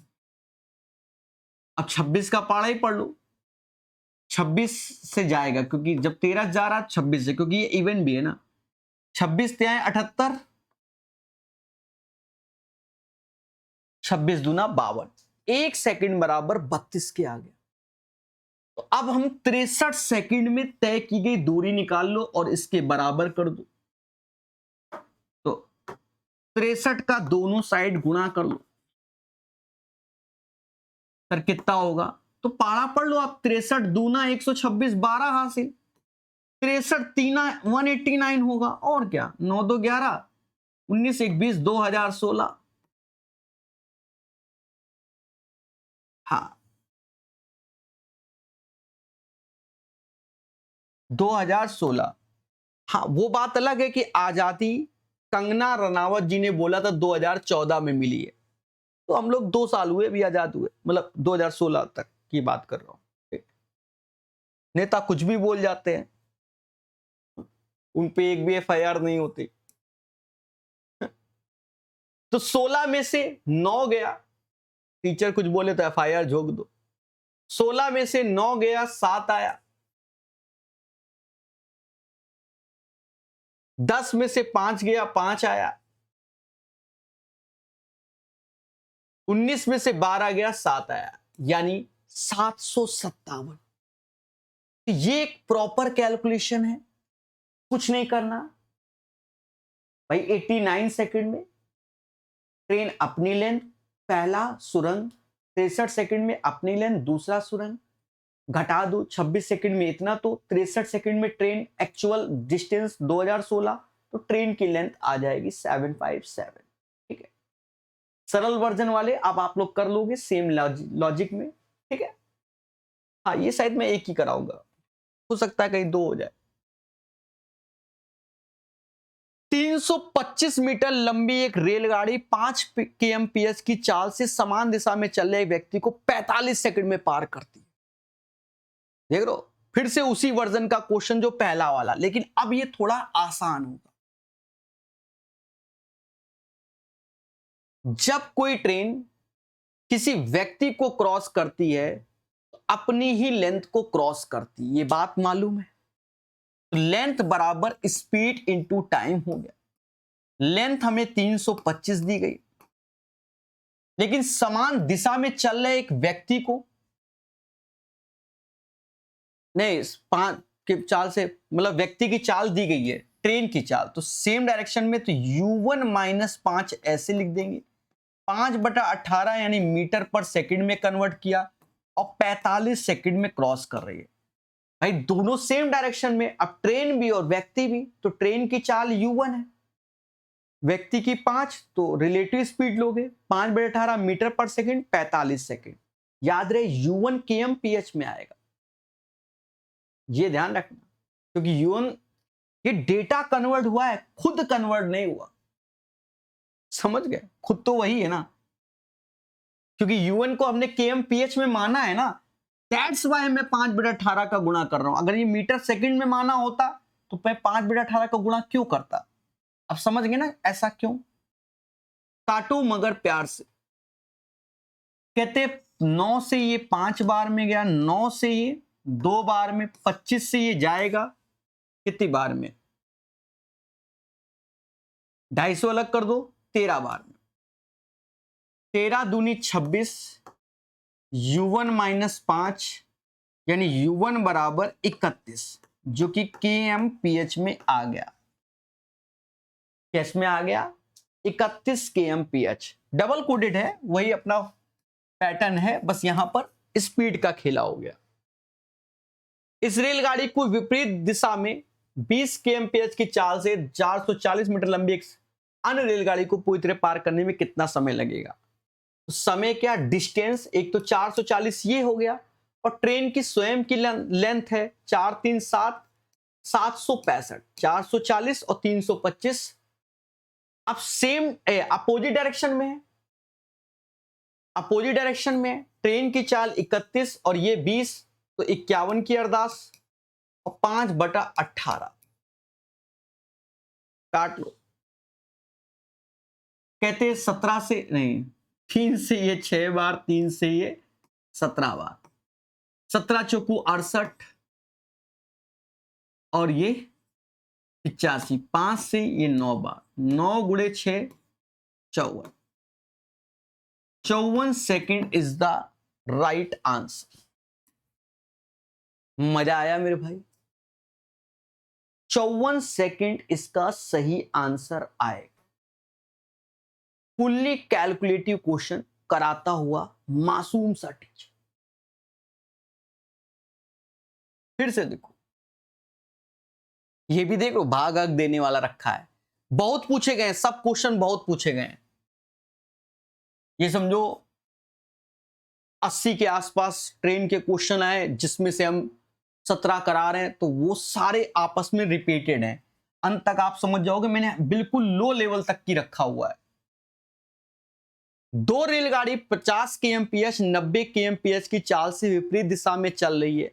अब 26 का पाड़ा ही पढ़ लो, 26 से जाएगा, क्योंकि जब 13 जा रहा 26 से, क्योंकि ये इवन भी है ना। 26 ते आए 78, 26 दूना 52, 1 सेकंड बराबर 32 के आ गया। तो अब हम 63 सेकंड में तय की गई दूरी निकाल लो और इसके बराबर कर दो। तो 63 का दोनों साइड गुणा कर लो, सर कितना होगा? तो पारा पढ़ लो आप, 63 दूना 126, 12 हासिल, 63 तीना 189 होगा, और क्या, 9 2 11, 19 1 20, 2016। हाँ 2016। हाँ वो बात अलग है कि आजादी कंगना रनावत जी ने बोला था 2014 में मिली है, तो हम लोग 2 साल हुए भी आजाद हुए, मतलब 2016 तक की बात कर रहा हूं। नेता कुछ भी बोल जाते हैं, उन पे एक भी एफआईआर नहीं होती। तो 16 में से 9 गया, टीचर कुछ बोले तो एफआईआर झोंक दो। 16 में से 9 गया, 7 आया। 10 में से 5 गया, 5 आया। 19 में से 12 गया, 7 आया, यानी 757। ये एक प्रॉपर कैलकुलेशन है, कुछ नहीं करना भाई। 89 सेकंड में ट्रेन अपनी लेंथ, पहला सुरंग, 63 सेकंड में अपनी लेंथ, दूसरा सुरंग, घटा दो 26 सेकंड में इतना, तो 63 सेकंड में ट्रेन एक्चुअल डिस्टेंस 2016, तो ट्रेन की लेंथ आ जाएगी 757। ठीक है, सरल वर्जन वाले अब आप लोग कर लोगे सेम लॉजिक में। ठीक है, हाँ ये शायद मैं एक ही कराऊंगा, हो सकता है कहीं 2 हो जाए। 325 मीटर लंबी एक रेलगाड़ी 5 kmph की चाल से समान दिशा में चल रहे व्यक्ति को 45 सेकंड में पार करती है। देख रहे हो, फिर से उसी वर्जन का क्वेश्चन जो पहला वाला, लेकिन अब ये थोड़ा आसान होगा। जब कोई ट्रेन किसी व्यक्ति को क्रॉस करती है तो अपनी ही लेंथ को क्रॉस करती है, ये बात मालूम है। लेंथ बराबर स्पीड इनटू टाइम हो गया। लेंथ हमें 325 दी गई, लेकिन समान दिशा में चल रहे एक व्यक्ति को, नहीं 5 की चाल से, मतलब व्यक्ति की चाल दी गई है, ट्रेन की चाल, तो सेम डायरेक्शन में, तो u1 माइनस 5 ऐसे लिख देंगे। 5/18 यानी मीटर पर सेकंड में कन्वर्ट किया, और 45 सेकंड में क्रॉस कर रही है। भाई दोनों सेम डायरेक्शन में, अब ट्रेन भी और व्यक्ति भी, तो ट्रेन की चाल u1 है, व्यक्ति की 5, तो रिलेटिव स्पीड लोगे 5/18 मीटर पर सेकंड, 45 सेकंड। याद रहे u1 kmph में आएगा, ये ध्यान रखना, क्योंकि u1 ये डेटा कन्वर्ट हुआ है, खुद कन्वर्ट नहीं हुआ। समझ गए, खुद तो वही है ना, क्योंकि u1 को हमने kmph में माना है ना, दैट्स वाई मैं 5/18 का गुणा कर रहा हूं। अगर ये मीटर सेकंड में माना होता तो मैं 5/18 का गुणा क्यों करता। अब समझ गए ना ऐसा क्यों। काटो मगर प्यार से। कहते 9 से ये 5 बार में गया, 9 से ये 2 बार में, 25 से ये जाएगा कितनी बार में, 250 अलग कर दो, 13 बार में। 13 दूनी 26, u1 माइनस 5 यानी u1 बराबर 31, जो कि kmph में आ गया। कैश में आ गया 31 kmph। डबल कोडेड है, वही अपना पैटर्न है, बस यहां पर स्पीड का खेला हो गया। इस रेलगाड़ी को विपरीत दिशा में 20 kmph की चाल से 440 मीटर लंबी एक अन्य रेलगाड़ी को पूरी तरह पार करने में कितना समय लगेगा। तो समय क्या, डिस्टेंस, एक तो 440 ये हो गया, और ट्रेन की स्वयं की लेंथ है 4 3 7 765, 440 और 325। अब सेम अपोजिट डायरेक्शन में है, अपोजिट डायरेक्शन में ट्रेन की चाल 31 और ये 20, तो 51 की अरदास, और 5/18 काट लो। कहते हैं 17 से नहीं, 3 से ये 6 बार, 3 से ये 17 बार, 17 चौकू 68, और ये 85, 5 से ये 9 बार, 9 गुणे 6 54, 54 second is the right answer. मजा आया मेरे भाई, 54 सेकंड इसका सही आंसर आएगा। फुल्ली कैलकुलेटिव क्वेश्चन कराता हुआ मासूम सा टीचर। फिर से देखो, ये भी देखो भाग अंक देने वाला रखा है। बहुत पूछे गए हैं, सब क्वेश्चन बहुत पूछे गए हैं। ये समझो 80 के आसपास ट्रेन के क्वेश्चन आए, जिसमें से हम 17 करा रहे हैं, तो वो सारे आपस में रिपीटेड हैं। अंत तक आप समझ जाओगे, मैंने बिल्कुल लो लेवल तक की रखा हुआ है। 2 रेलगाड़ी 50 kmph 90 kmph की चाल से विपरीत दिशा में चल रही है।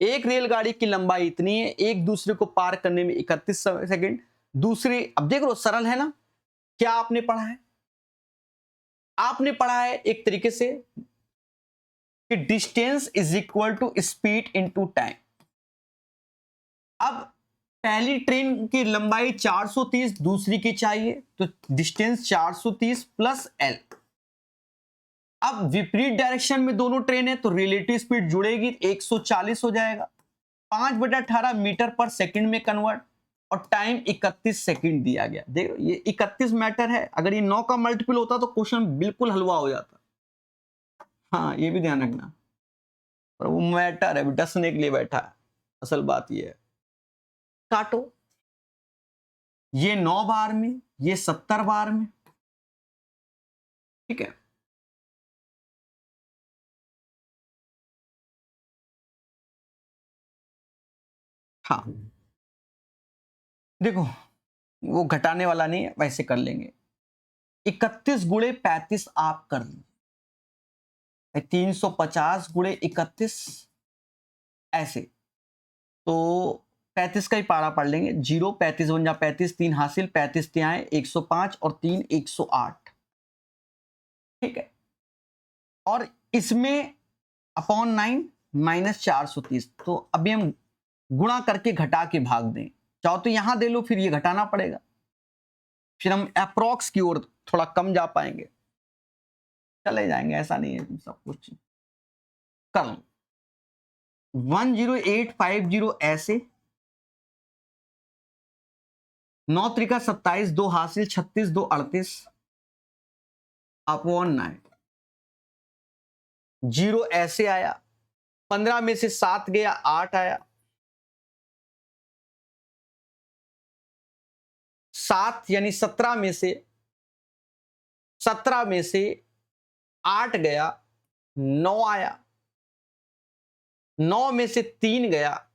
एक रेलगाड़ी की लंबाई इतनी है, एक दूसरे को पार करने में 31 सेकंड। दूसरी, अब देख लो सरल है ना। क्या आपने पढ़ा है? आपने पढ़ा है एक तरीके से कि distance is equal to speed into time. अब पहली ट्रेन की लंबाई 430, दूसरी की चाहिए, तो डिस्टेंस 430 प्लस एल। अब विपरीत डायरेक्शन में दोनों ट्रेन है, तो रिलेटिव स्पीड जुड़ेगी, 140 हो जाएगा। 5/18 मीटर पर सेकंड में कन्वर्ट, और टाइम 31 सेकंड दिया गया। देखो ये 31 मैटर है, अगर ये 9 का मल्टीपल होता तो क्वेश्चन बिल्कुल हलवा हो जाता। हाँ, ये भी ध्यान रखना, पर वो मैटर है, डसने के लिए बैठा है। असल बात ये है। काटो, ये 9 बार में, ये 70 बार में, ठीक है। हाँ देखो, वो घटाने वाला नहीं है, वैसे कर लेंगे। 31 गुणे 35 आप कर लीजिए, 350 गुणे 31 ऐसे, तो 35 का ही पारा पढ़ लेंगे। 0 35 बन जा 35, 3 हासिल, 35 त्याएं 105 और 3 108, ठीक है। और इसमें अपॉन 9 माइनस 430, तो अभी हम गुणा करके घटा के भाग दें। चाहो तो यहां दे लो, फिर ये घटाना पड़ेगा, फिर हम अप्रॉक्स की ओर थोड़ा कम जा पाएंगे। चले जाएंगे, ऐसा नहीं है, सब कुछ कर लो। 10850 ऐसे, 9 त्रिका 27, 2 हासिल, 36 2 38 अपॉन 9। 0 ऐसे आया, 15 में से 7 गया, 8 आया। 7 यानी 17 में से 8 गया, 9 आया। 9 में से 3 गया,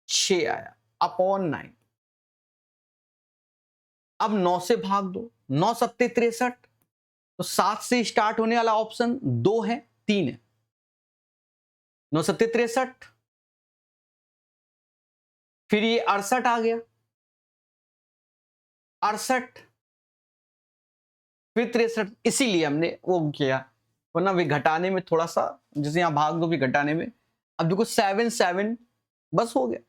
6 आया, अपॉन 9। अब 9 से भाग दो, 9 सत्ते 63, तो 7 से स्टार्ट होने वाला ऑप्शन 2 है, 3 है। 9 सत्ते 63, फिर ये 68 आ गया, 68, फिर 63, इसीलिए हमने वो किया, वरना वे घटाने में थोड़ा सा, जैसे यहां भाग दो, फिर घटाने में। अब देखो 7 7 बस हो गया,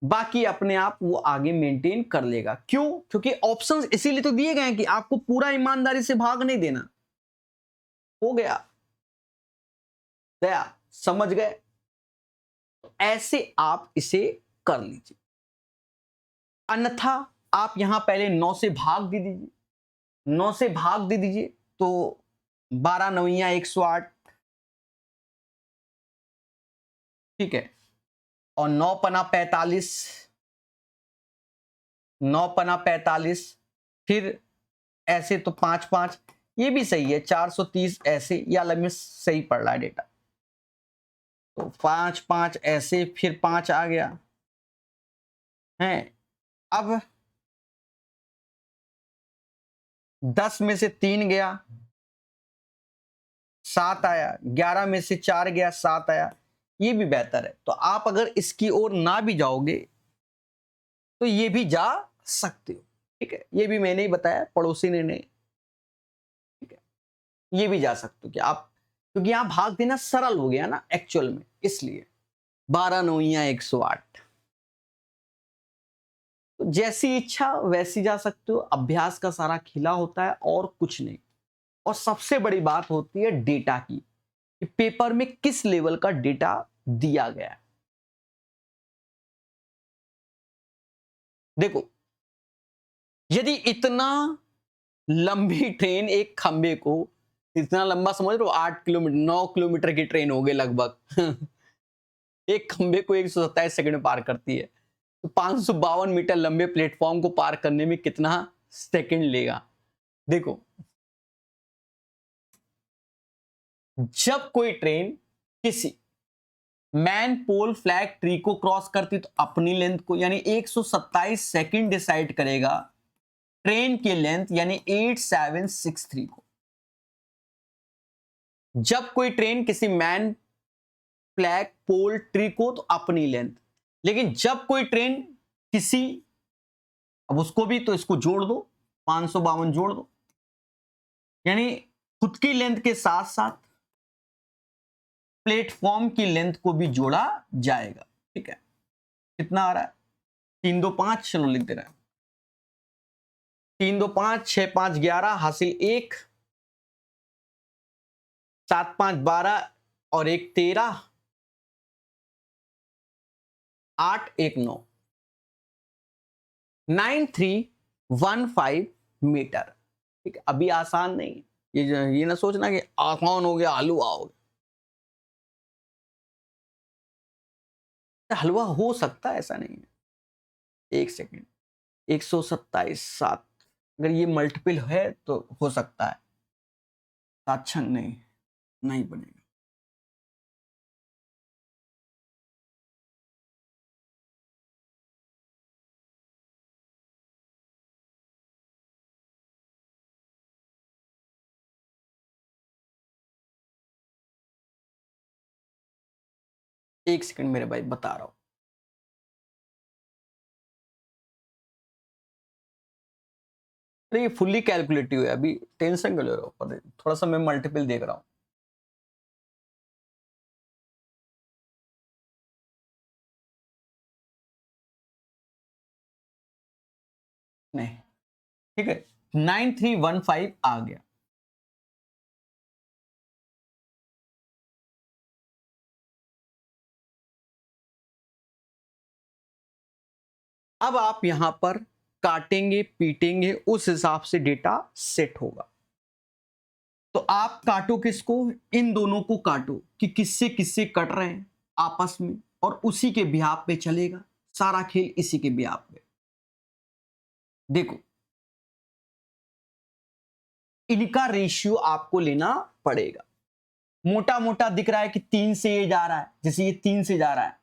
बाकी अपने आप वो आगे मेंटेन कर लेगा। क्यों? क्योंकि ऑप्शंस इसीलिए तो दिए गए हैं कि आपको पूरा ईमानदारी से भाग नहीं देना। हो गया, दया समझ गए? ऐसे आप इसे कर लीजिए, अन्यथा आप यहां पहले 9 से भाग दे दीजिए। 9 से भाग दे दीजिए तो 12 9 108, ठीक है। और 9 पना 45, 9 पना 45, फिर ऐसे तो 5 5, ये भी सही है, 430 ऐसे, या अलग में सही पड़ रहा है डेटा। तो 5 5 ऐसे, फिर 5 आ गया है। अब 10 में से 3 गया, 7 आया। 11 में से 4 गया, 7 आया। ये भी बेहतर है। तो आप अगर इसकी ओर ना भी जाओगे तो ये भी जा सकते हो, ठीक है। ये भी मैंने ही बताया, पड़ोसी ने नहीं, ठीक है। ये भी जा सकते हो कि आप, क्योंकि यहां भाग देना सरल हो गया ना एक्चुअल में, इसलिए 12 9 108। तो जैसी इच्छा वैसी जा सकते हो। अभ्यास का सारा खिला होता है और कुछ नहीं। और सबसे बड़ी बात होती है डेटा की, कि पेपर में किस लेवल का डेटा दिया गया है। देखो, यदि इतना लंबी ट्रेन, एक खंबे को इतना लंबा समझ रहे हो, 8 किलोमीटर 9 किलोमीटर की ट्रेन हो गई लगभग एक खंबे को 127 सेकंड में पार करती है, तो 552 मीटर लंबे प्लेटफॉर्म को पार करने में कितना सेकंड लेगा? देखो, जब कोई ट्रेन किसी मैन पोल फ्लैग ट्री को क्रॉस करती तो अपनी लेंथ को यानी 127 सेकंड डिसाइड करेगा ट्रेन की लेंथ यानी 8763 को। जब कोई ट्रेन किसी मैन फ्लैग पोल ट्री को तो अपनी लेंथ, लेकिन जब कोई ट्रेन किसी, अब उसको भी तो इसको जोड़ दो, 552 जोड़ दो, यानी खुद की लेंथ के साथ साथ प्लेटफॉर्म की लेंथ को भी जोड़ा जाएगा। ठीक है, कितना आ रहा है? 3 2 5, चलो लिख दे रहा है 3 2 5 6 5 11 हासिल 1, 7 5 12 और 1 13, 8 1 9, 9315 मीटर। ठीक है, अभी आसान नहीं, ये ना सोचना कि आसान हो गया हलवा हो गया, हलवा हो सकता है, ऐसा नहीं है। एक सेकेंड, 127 7, अगर ये मल्टीपल है तो हो सकता है, साक्षण नहीं बनेगा। एक सेकंड मेरे भाई, बता रहा हूं। अरे ये फुल्ली कैलकुलेटिव है, अभी टेंशन क्यों ले रहे हो? थोड़ा सा मैं मल्टीपल देख रहा हूं। नहीं, ठीक है, 9315 आ गया। अब आप यहां पर काटेंगे पीटेंगे, उस हिसाब से डेटा सेट होगा। तो आप काटो किसको? इन दोनों को काटो कि किससे किससे कट रहे हैं आपस में, और उसी के बिहाफ पे चलेगा सारा खेल, इसी के बिहाफ पे। देखो, इनका रेशियो आपको लेना पड़ेगा। मोटा मोटा दिख रहा है कि 3 से ये जा रहा है, जैसे ये 3 से जा रहा है,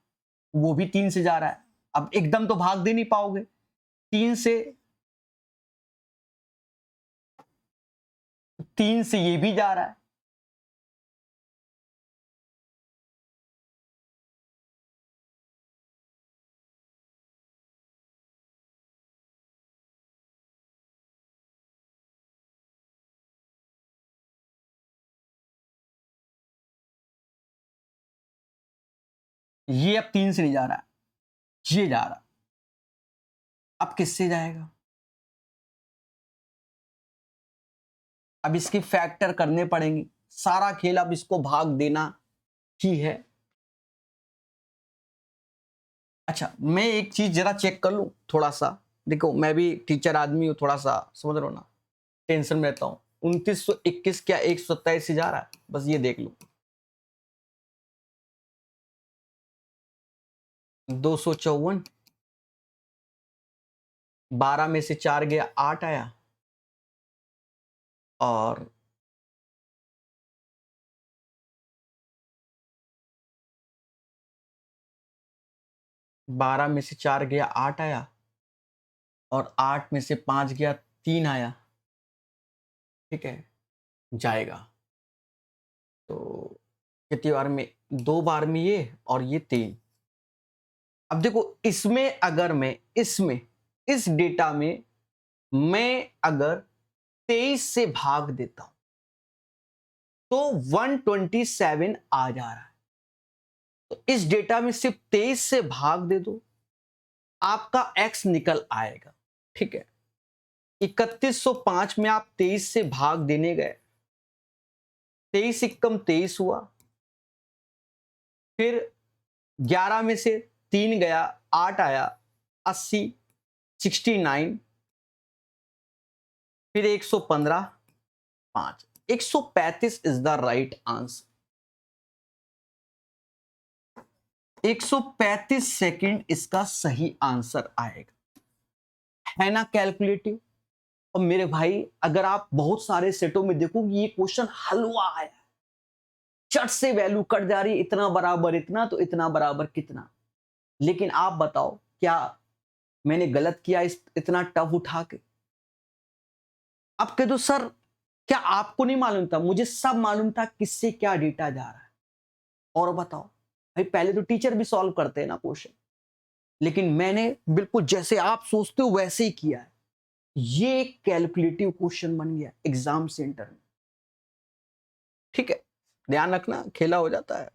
वो भी 3 से जा रहा है। अब एकदम तो भाग दे नहीं पाओगे, 3 से ये भी जा रहा है, ये अब 3 से नहीं जा रहा है, ये जा रहा है। अब किससे जाएगा? अब इसके फैक्टर करने पड़ेंगे, सारा खेल अब इसको भाग देना ही है। अच्छा, मैं एक चीज जरा चेक कर लूं थोड़ा सा। देखो, मैं भी टीचर आदमी हूं, थोड़ा सा समझ रहे हो ना, टेंशन में रहता हूं। 2921 क्या 127 से जा रहा है? बस ये देख लो। 254, 12 में से 4 गया 8 आया, और बारह में से 4 गया 8 आया, और 8 में से 5 गया 3 आया। ठीक है, जाएगा तो कितनी बार में? 2 बार में ये, और ये 3। अब देखो, इसमें अगर मैं इस डेटा में मैं अगर 23 से भाग देता हूं तो 127 आ जा रहा है। तो इस डेटा में सिर्फ 23 से भाग दे दो, आपका x निकल आएगा। ठीक है, 3105 में आप 23 से भाग देने गए, 23 एकम 23 हुआ, फिर 11 में से 3 गया 8 आया, 80, 69, फिर 115, 5, 135 is the right answer. 135 second इसका सही आंसर आएगा, है ना कैलकुलेटिव। और मेरे भाई अगर आप बहुत सारे सेटों में देखो ये क्वेश्चन हलवा आया, चट से वैल्यू कट जा रही, इतना बराबर इतना तो इतना बराबर कितना। लेकिन आप बताओ क्या मैंने गलत किया इतना टफ उठा के? अब कह दो सर क्या आपको नहीं मालूम था? मुझे सब मालूम था किससे क्या डेटा जा रहा है। और बताओ भाई, पहले तो टीचर भी सॉल्व करते हैं ना क्वेश्चन, लेकिन मैंने बिल्कुल जैसे आप सोचते हो वैसे ही किया है। ये एक कैलकुलेटिव क्वेश्चन बन गया एग्जाम सेंटर में। ठीक है, ध्यान रखना, खेला हो जाता है।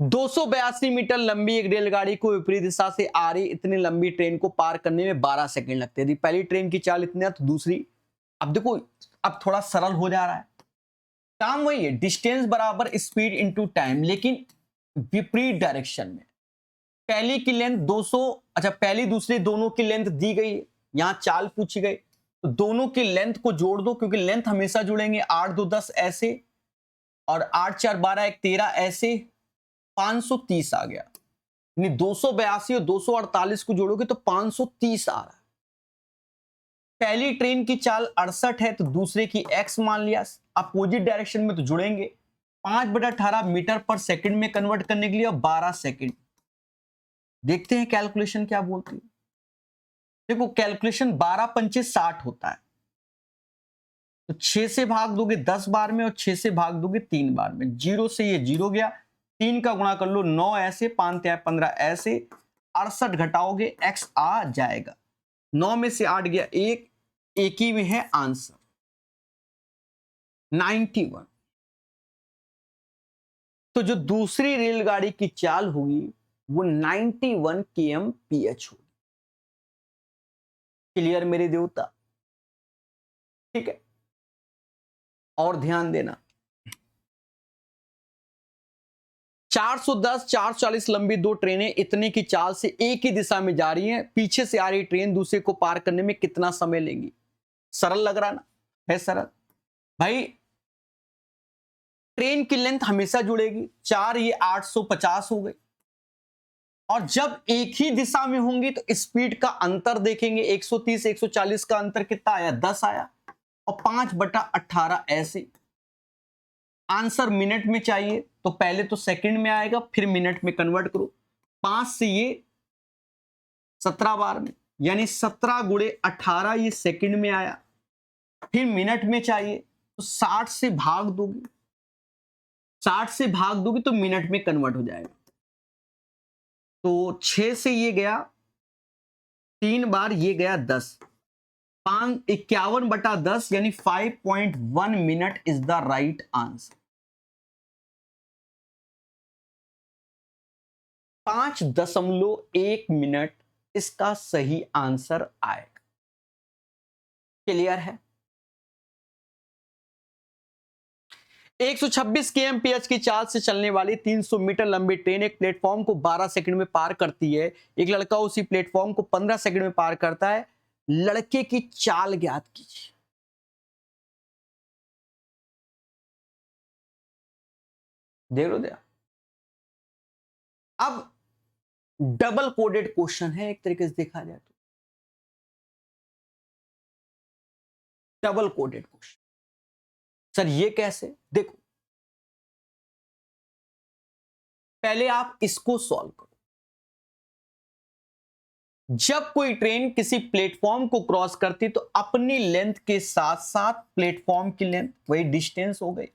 282 मीटर लंबी एक रेलगाड़ी को विपरीत दिशा से आ रही इतनी लंबी ट्रेन को पार करने में 12 सेकंड लगते हैं। पहली ट्रेन की चाल इतनी है तो दूसरी, अब देखो अब थोड़ा सरल हो जा रहा है। काम वही है, डिस्टेंस बराबर स्पीड इनटू टाइम, लेकिन विपरीत डायरेक्शन में। पहली की लेंथ 200, अच्छा पहली दूसरी दोनों की लेंथ दी गई है, यहां चाल पूछी गई तो दोनों की लेंथ को जोड़ दो, क्योंकि लेंथ हमेशा जुड़ेंगे। 8 2 10 ऐसे, और 8 4 12 1 13 ऐसे, 530 आ गया। यानी 282 और 248 को जोड़ोगे तो 530 आ रहा है। पहली ट्रेन की चाल 68 है तो दूसरे की x मान लिया, अपोजिट डायरेक्शन में तो जुड़ेंगे। 5/18 मीटर पर सेकंड में कन्वर्ट करने के लिए 12 सेकंड। देखते हैं कैलकुलेशन क्या बोलती है। देखो कैलकुलेशन 12 पंचे 60 होता है, तो 6 से भाग दोगे 10 बार में और 6 से भाग दोगे 3 बार में। 0 से ये 0 गया, 3 का गुणा कर लो 9 ऐसे, 5 3 15 ऐसे, 68 घटाओगे x आ जाएगा। 9 में से 8 गया 1, एक ही में है आंसर 91। तो जो दूसरी रेलगाड़ी की चाल होगी वो 91 kmph होगी। क्लियर मेरे देवता? ठीक है, और ध्यान देना 410 440 लंबी दो ट्रेनें इतने की चाल से एक ही दिशा में जा रही हैं, पीछे से आ रही ट्रेन दूसरे को पार करने में कितना समय लेंगी? सरल लग रहा ना? है सरल भाई। ट्रेन की लेंथ हमेशा जुड़ेगी, 4 ये 850 हो गई, और जब एक ही दिशा में होंगी तो स्पीड का अंतर देखेंगे। 130 140 का अंतर कितना आया? 10 आया, और 5/18 ऐसे। आंसर मिनट में चाहिए तो पहले तो सेकंड में आएगा, फिर मिनट में कन्वर्ट करो। 5 से ये 17 बार में, यानी 17 गुणे 18 ये सेकंड में आया। फिर मिनट में चाहिए तो 60 से भाग दोगे, 60 से भाग दोगे तो मिनट में कन्वर्ट हो जाएगा। तो 6 से ये गया 3 बार, ये गया 10, 51/10 यानी 5.1 minute is the right answer. 5.1 minute इसका सही आंसर आएगा। क्लियर है? 126 kmph की चाल से चलने वाली 300 मीटर लंबी ट्रेन एक प्लेटफॉर्म को 12 सेकंड में पार करती है। एक लड़का उसी प्लेटफॉर्म को 15 सेकंड में पार करता है। लड़के की चाल ज्ञात कीजिए। देख लो दिया। अब डबल कोडेड क्वेश्चन है एक तरीके से देखा जाए तो, डबल कोडेड क्वेश्चन। सर ये कैसे? देखो पहले आप इसको सॉल्व करो। जब कोई ट्रेन किसी प्लेटफॉर्म को क्रॉस करती तो अपनी लेंथ के साथ साथ प्लेटफॉर्म की लेंथ, वही डिस्टेंस हो गई,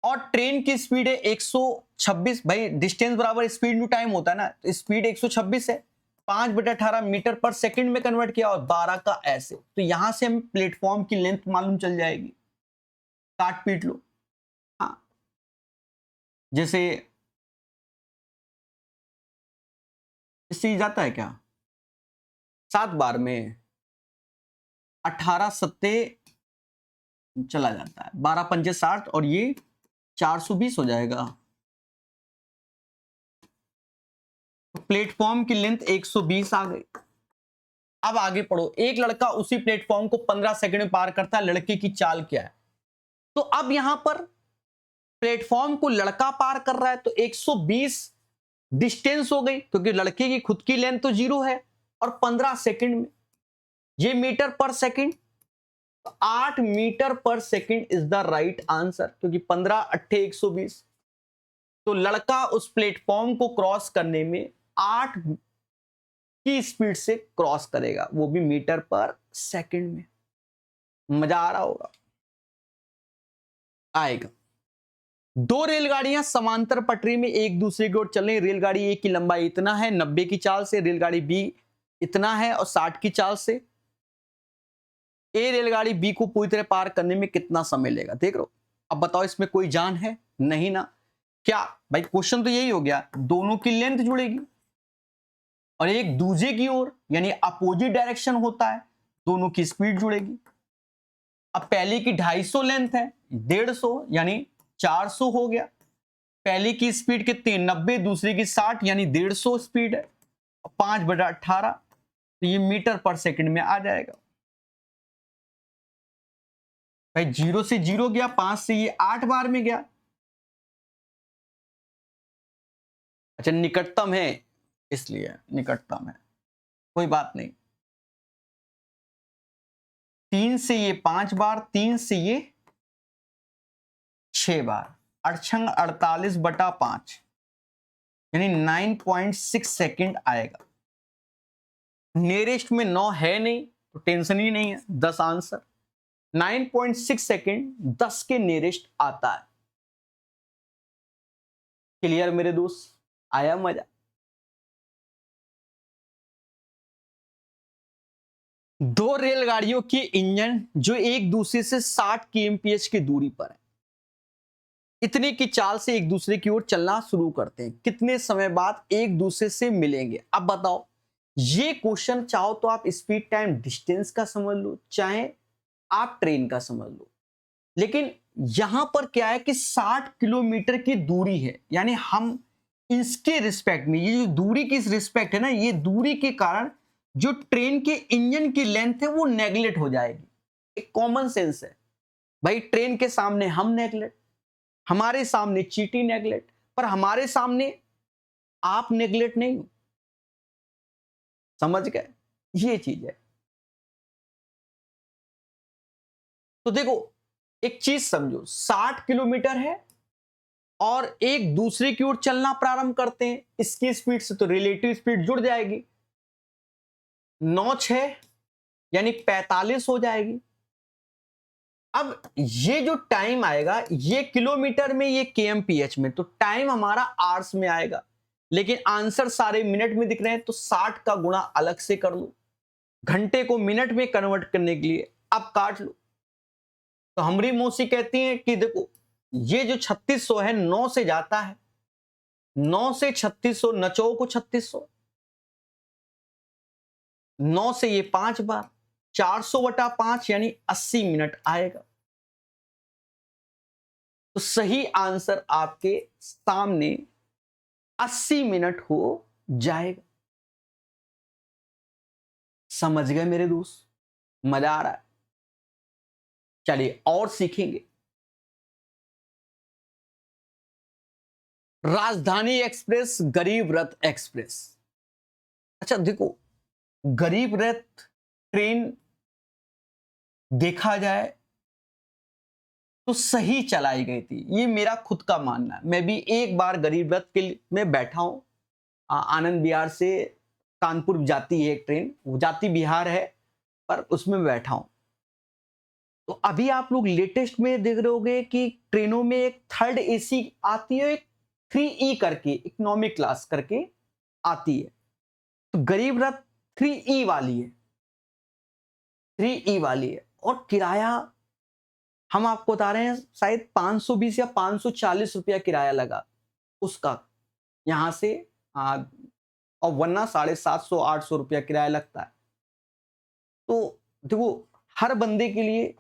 और ट्रेन की स्पीड है 126। भाई डिस्टेंस बराबर स्पीड टू टाइम होता है ना, तो स्पीड 126 है, 5/18 मीटर पर सेकंड में कन्वर्ट किया, और 12 का ऐसे। तो यहां से हम प्लेटफॉर्म की लेंथ मालूम चल जाएगी, काट पीट लो। हाँ जैसे इससे जाता है क्या 7 बार में, 18 सत्ते चला जाता है, 12 पंजे 60, और ये 420 हो जाएगा। प्लेटफॉर्म की लेंथ 120 आ गई। अब आगे पढ़ो। एक लड़का उसी प्लेटफॉर्म को 15 सेकंड में पार करता है, लड़के की चाल क्या है? तो अब यहां पर प्लेटफॉर्म को लड़का पार कर रहा है तो 120 डिस्टेंस हो गई, क्योंकि लड़के की खुद की लेंथ तो 0 है, और 15 सेकंड में, ये मीटर पर सेकंड, तो 8 मीटर पर second is the right answer, क्योंकि 15 अट्ठे 120, तो लड़का उस प्लेटफॉर्म को क्रॉस करने में 8 की स्पीड से क्रॉस करेगा, वो भी मीटर पर सेकंड में। मजा आ रहा होगा, आएगा। दो रेलगाड़ियां समांतर पटरी में एक दूसरे की ओर चल रही, रेलगाड़ी ए की लंबाई इतना है 90 की चाल से, रेलगाड़ी बी इतना है और 60 की चाल से। ए रेलगाड़ी बी को पूरी तरह पार करने में कितना समय लेगा, देख लो। अब बताओ इसमें कोई जान है? नहीं ना। क्या भाई, क्वेश्चन तो यही हो गया, दोनों की लेंथ जुड़ेगी और एक दूसरे की ओर यानी अपोजिट डायरेक्शन होता है, दोनों की स्पीड जुड़ेगी। अब पहले की 250 लेंथ है, 150 यानी 400 हो गया। पहले की स्पीड कितनी, 90, दूसरे की 60 यानी 150 स्पीड है, 5/18, तो ये मीटर पर सेकंड में आ जाएगा। भाई 0 से 0 गया, 5 से ये 8 बार में गया। अच्छा निकटतम है इसलिए निकटतम है, कोई बात नहीं। 3 से ये 5 बार, 3 से ये 6 बार, 48/5 यानी 9.6 सेकंड आएगा। नियरेस्ट में 9 है नहीं तो टेंशन ही नहीं है, 10 आंसर। 9.6 सेकंड 10 के नियरेस्ट आता है। क्लियर मेरे दोस्त, आया मजा? दो रेलगाड़ियों के इंजन जो एक दूसरे से 60 kmph की दूरी पर है, इतने की चाल से एक दूसरे की ओर चलना शुरू करते हैं, कितने समय बाद एक दूसरे से मिलेंगे? अब बताओ, ये क्वेश्चन चाहो तो आप स्पीड टाइम डिस्टेंस का समझ लो, चाहे आप ट्रेन का समझ लो, लेकिन यहां पर क्या है कि 60 किलोमीटर की दूरी है, यानी हम इसके रिस्पेक्ट में, ये जो दूरी की रिस्पेक्ट है ना, ये दूरी के कारण जो ट्रेन के इंजन की लेंथ है वो नेगलेक्ट हो जाएगी। एक कॉमन सेंस है भाई, ट्रेन के सामने हम नेगलेक्ट, हमारे सामने चीटी नेगलेक्ट, पर हमारे सामने आप नेगलेक्ट नहीं हो। समझ गए? ये चीज है। तो देखो एक चीज समझो, 60 किलोमीटर है और एक दूसरे की ओर चलना प्रारंभ करते हैं, इसकी स्पीड से तो रिलेटिव स्पीड जुड़ जाएगी, 9/6 यानी 45 हो जाएगी। अब ये जो टाइम आएगा, ये किलोमीटर में, ये kmph में, तो टाइम हमारा आवर्स में आएगा, लेकिन आंसर सारे मिनट में दिख रहे हैं, तो 60 का गुणा अलग से कर लो, घंटे को मिनट में कन्वर्ट करने के लिए अब काट लो। तो हमारी मौसी कहती हैं कि देखो ये जो 3600 है 9 से जाता है, 9 से 3600, नचो को 3600, 9 से ये 5 बार, 400/5 यानी 80 मिनट आएगा। तो सही आंसर आपके सामने 80 मिनट हो जाएगा। समझ गए मेरे दोस्त? मजा आ रहा है? चलिए और सीखेंगे। राजधानी एक्सप्रेस, गरीब रथ एक्सप्रेस। अच्छा देखो, गरीब रथ ट्रेन देखा जाए तो सही चलाई गई थी, ये मेरा खुद का मानना है। मैं भी एक बार गरीब रथ के में बैठा हूं, आनंद विहार से कानपुर जाती है एक ट्रेन, वो जाती बिहार है, पर उसमें बैठा हूं। तो अभी आप लोग लेटेस्ट में देख रहे होंगे कि ट्रेनों में एक 3rd AC आती है, एक 3E करके इकोनॉमिक क्लास करके आती है, तो गरीब रथ 3E वाली है, 3E वाली है, और किराया हम आपको बता रहे हैं शायद 520 या 540 रुपया किराया लगा उसका यहां से, और वरना 750-800 रुपया किराया लगता है। तो देखो हर बंदे के लिए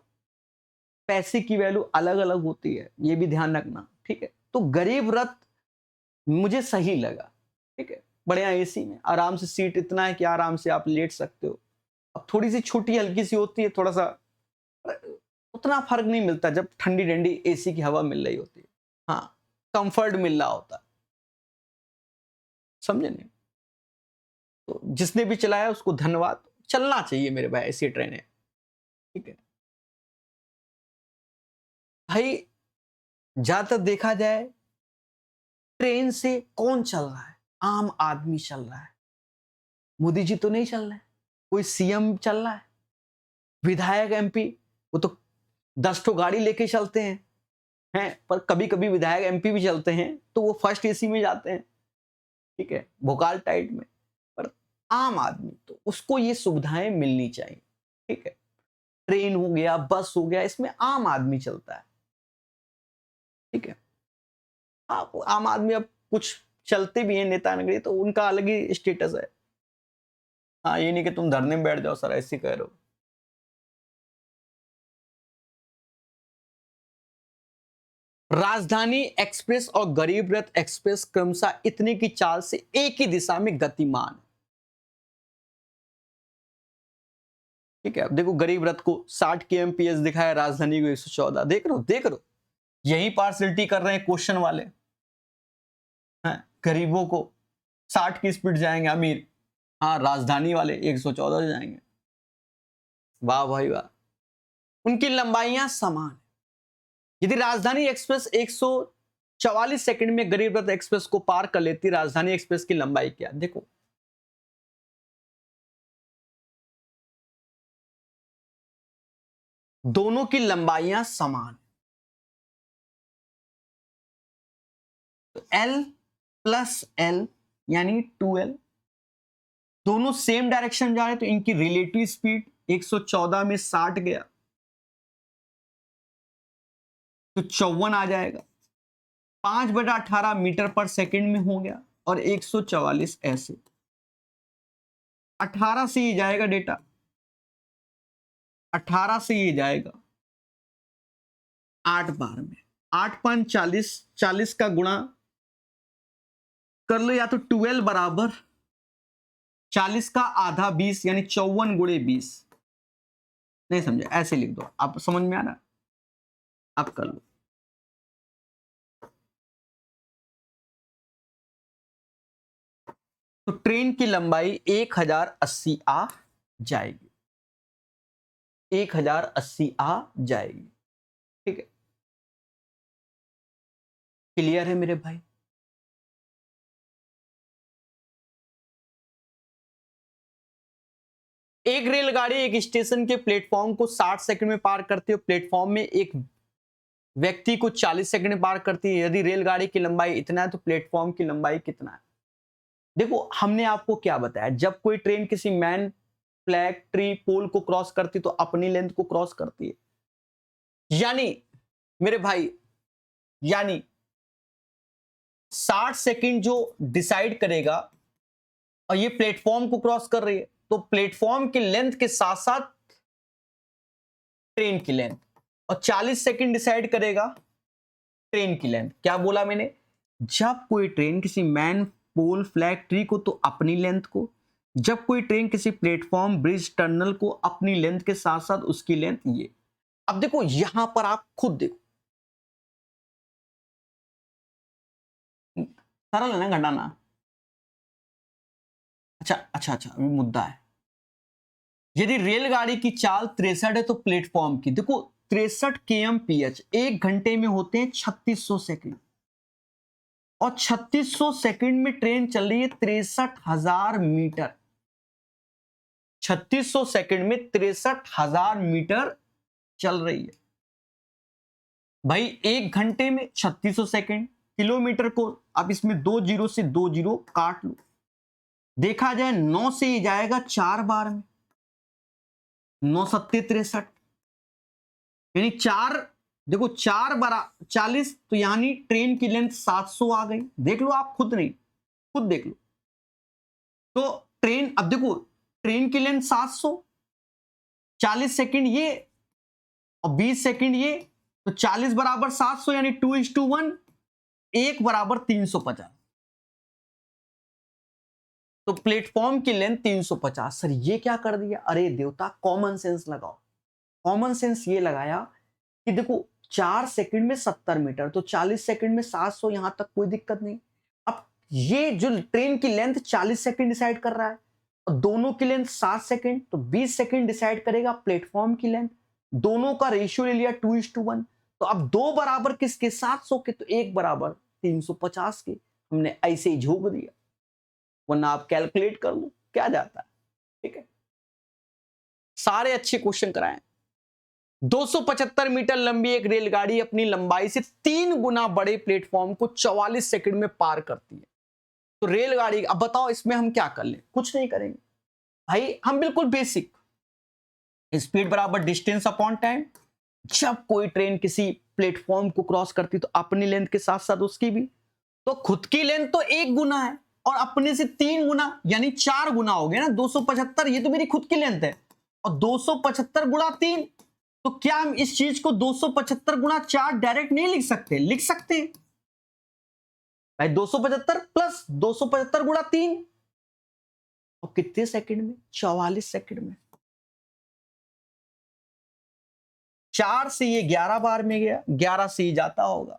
पैसे की वैल्यू अलग अलग होती है, ये भी ध्यान रखना, ठीक है? तो गरीब रथ मुझे सही लगा, ठीक है? बढ़िया AC में आराम से, सीट इतना है कि आराम से आप लेट सकते हो। अब थोड़ी सी छोटी हल्की सी होती है, थोड़ा सा उतना फर्क नहीं मिलता जब ठंडी ठंडी AC की हवा मिल रही होती है। हाँ, कंफर्ट मिल रहा होता है, समझे नहीं? तो जिसने भी चलाया उसको धन्यवाद, चलना चाहिए मेरे भाई, ऐसी ट्रेन है, ठीक है भाई। ज्यादातर देखा जाए ट्रेन से कौन चल रहा है? आम आदमी चल रहा है। मोदी जी तो नहीं चल रहे हैं, कोई सीएम चल रहा है, विधायक एमपी वो तो 10 ठो गाड़ी लेके चलते हैं, पर कभी कभी विधायक एमपी भी चलते हैं तो वो फर्स्ट एसी में जाते हैं, ठीक है, भोकाल टाइट में। पर आम आदमी तो उसको ये सुविधाएं मिलनी चाहिए, ठीक है। ट्रेन हो गया, बस हो गया, इसमें आम आदमी चलता है, ठीक है। आप आम आदमी अब कुछ चलते भी हैं नेता नगरी, तो उनका अलग ही स्टेटस है। हाँ, ये नहीं कि तुम धरने में बैठ जाओ सर, ऐसे कह रहे हो। राजधानी एक्सप्रेस और गरीब रथ एक्सप्रेस क्रमशः इतने की चाल से एक ही दिशा में गतिमान, ठीक है। अब देखो गरीब रथ को 60 kmph दिखाया, राजधानी को 114। देख रहे हो यही पार्सलिटी कर रहे हैं क्वेश्चन वाले हैं। गरीबों को 60 की स्पीड जाएंगे अमीर, हाँ राजधानी वाले 114 जाएंगे। वाह भाई वाह, उनकी लंबाइयां समान। यदि राजधानी एक्सप्रेस 144 सेकंड में गरीब रथ एक्सप्रेस को पार कर लेती, राजधानी एक्सप्रेस की लंबाई क्या? देखो दोनों की लंबाइयां समान, तो L प्लस L यानी 2L, दोनों सेम डायरेक्शन जा रहे, तो इनकी रिलेटिव स्पीड 114 में 60 गया तो 54 आ जाएगा। 5/18 मीटर पर सेकंड में हो गया, और 144 ऐसे 18 से ये जाएगा डेटा, 18 से ये जाएगा 8 बार में, 8 5 40, 40 का गुणा कर लो, या तो 12 बराबर 40 का आधा 20 यानी 54 गुणे 20। नहीं समझे, ऐसे लिख दो, आप समझ में आ रहा, आप कर लो। तो ट्रेन की लंबाई 1080 आ जाएगी, 1080 आ जाएगी, ठीक है। क्लियर है मेरे भाई? एक रेलगाड़ी एक स्टेशन के प्लेटफॉर्म को 60 सेकंड में पार करती है, प्लेटफॉर्म में एक व्यक्ति को 40 सेकंड में पार करती है। यदि रेलगाड़ी की लंबाई इतना है तो प्लेटफॉर्म की लंबाई कितना है? देखो हमने आपको क्या बताया, जब कोई ट्रेन किसी मैन फ्लैग ट्री पोल को क्रॉस करती तो अपनी लेंथ को क्रॉस करती है, यानी मेरे भाई, यानी 60 सेकंड जो डिसाइड करेगा, और ये प्लेटफॉर्म को क्रॉस कर रही है, तो प्लेटफॉर्म की लेंथ के साथ साथ ट्रेन की लेंथ, और 40 सेकंड डिसाइड करेगा ट्रेन की लेंथ। क्या बोला मैंने? जब कोई ट्रेन किसी मैन पोल फ्लैग ट्री को तो अपनी लेंथ को, जब कोई ट्रेन किसी प्लेटफॉर्म ब्रिज टनल को अपनी लेंथ के साथ साथ उसकी लेंथ ये। अब देखो यहां पर आप खुद देखो, सरल है ना घटाना? अच्छा अभी मुद्दा है, यदि रेलगाड़ी की चाल 63 है तो प्लेटफॉर्म की देखो 63 kmph, एक घंटे में होते हैं 3600 सेकंड, और 3600 सेकंड में ट्रेन चल रही है 63,000 मीटर। 3600 सेकंड में 63,000 मीटर चल रही है भाई, एक घंटे में 3600 सेकंड। किलोमीटर को आप इसमें 2 जीरो से 2 जीरो काट लो, देखा जाए 9 से ही जाएगा 4 बार में, 9 सत्ते 63, यानी 4, देखो 4 बरा 40, तो यानी ट्रेन की लेंथ 700 आ गई। देख लो आप, खुद नहीं, खुद देख लो। तो ट्रेन, अब देखो ट्रेन की लेंथ 700, 40 सेकंड ये और 20 सेकंड ये, तो 40 बराबर 700 यानी 2:1, 1 बराबर 350। तो प्लेटफॉर्म की लेंथ 350। सर ये क्या कर दिया? अरे देवता, कॉमन सेंस लगाओ। कॉमन सेंस ये लगाया कि देखो 4 सेकंड में 70 मीटर, तो 40 सेकंड में 700, यहां तक कोई दिक्कत नहीं। अब ये जो ट्रेन की लेंथ 40 सेकंड डिसाइड कर रहा है और दोनों की लेंथ 7 सेकंड, तो 20 सेकंड डिसाइड करेगा प्लेटफॉर्म की लेंथ। दोनों का रेशियो ले लिया 2:1, तो अब 2 बराबर किसके, 700 के, तो 1 बराबर 350 के। हमने ऐसे ही झोंक दिया, वरना आप कैलकुलेट कर लो क्या जाता है। ठीक है, सारे अच्छे क्वेश्चन कराएं। 275 मीटर लंबी एक रेलगाड़ी अपनी लंबाई से 3 गुना बड़े प्लेटफॉर्म को 44 सेकंड में पार करती है। तो रेलगाड़ी, अब बताओ इसमें हम क्या कर लें, कुछ नहीं करेंगे भाई, हम बिल्कुल बेसिक, स्पीड बराबर डिस्टेंस अपॉन टाइम। जब कोई ट्रेन किसी प्लेटफॉर्म को क्रॉस करती तो अपनी लेंथ के साथ साथ उसकी भी, तो खुद की लेंथ तो 1 गुना है और अपने से 3 गुना यानी 4 गुना हो गया ना। 275 ये तो मेरी खुद की लेंथ है और 275 गुणा 3, तो क्या हम इस चीज को 275 गुणा 4 डायरेक्ट नहीं लिख सकते, लिख सकते हैं भाई। 275 प्लस 275 गुणा 3, और कितने सेकंड में, 44 सेकंड में। 4 से ये 11 बार में गया, 11 से ये जाता होगा,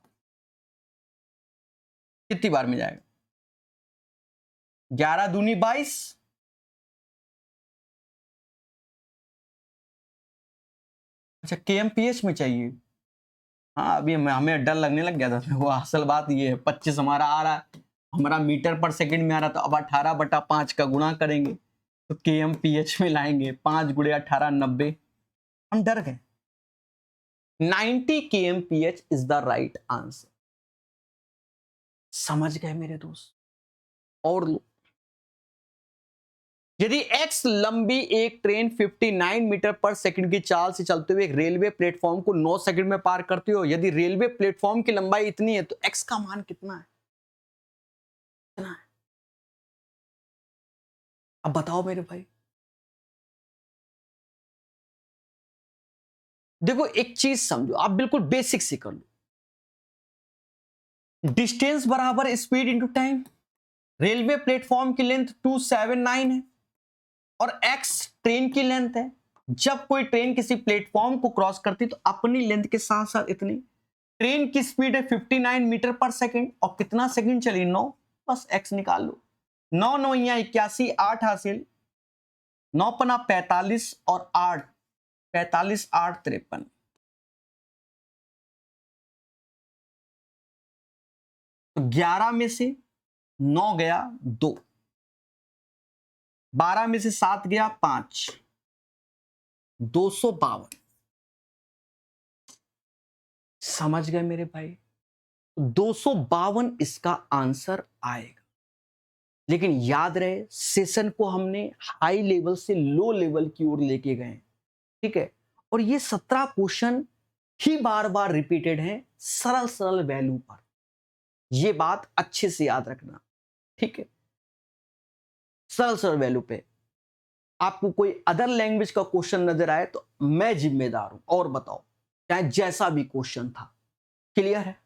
कितनी बार में जाएगा, 11 दूनी 22, अच्छा KMPH में चाहिए। हाँ अभी हमें डर लगने लग गया था, वो असल बात ये है 25 हमारा आ रहा है, हमारा मीटर पर सेकंड में आ रहा, तो अब 18/5 का गुणा करेंगे तो KMPH में लाएंगे, 5 गुणे 18 90, हम डर गए। 90 KMPH is the right answer. समझ गए मेरे दोस्त? और लो, यदि x लंबी एक ट्रेन 59 मीटर पर सेकंड की चाल से चलते हुए एक रेलवे प्लेटफॉर्म को 9 सेकंड में पार करती हो, यदि रेलवे प्लेटफॉर्म की लंबाई इतनी है तो x का मान कितना है, कितना है? अब बताओ मेरे भाई। देखो एक चीज समझो, आप बिल्कुल बेसिक से कर लो, डिस्टेंस बराबर speed into time. Railway platform की लेंथ 279 है और x ट्रेन की लेंथ है। जब कोई ट्रेन किसी प्लेटफॉर्म को क्रॉस करती तो अपनी लेंथ के साथ साथ इतनी, ट्रेन की स्पीड है 59 मीटर पर सेकंड और कितना सेकंड चली, 9, बस x निकाल लो। 9 9 81, 8 हासिल, 9 पना 45 और 8, 45 8 53। तो 11 में से 9 गया 2, 12 में से 7 गया 5, 252। समझ गए मेरे भाई? 252 इसका आंसर आएगा। लेकिन याद रहे सेशन को हमने हाई लेवल से लो लेवल की ओर लेके गए, ठीक है, और ये 17 क्वेश्चन ही बार बार रिपीटेड हैं सरल सरल वैल्यू पर, ये बात अच्छे से याद रखना, ठीक है। सरल सरल वैल्यू पे आपको कोई अदर लैंग्वेज का क्वेश्चन नजर आए तो मैं जिम्मेदार हूं, और बताओ चाहे जैसा भी क्वेश्चन था। क्लियर है?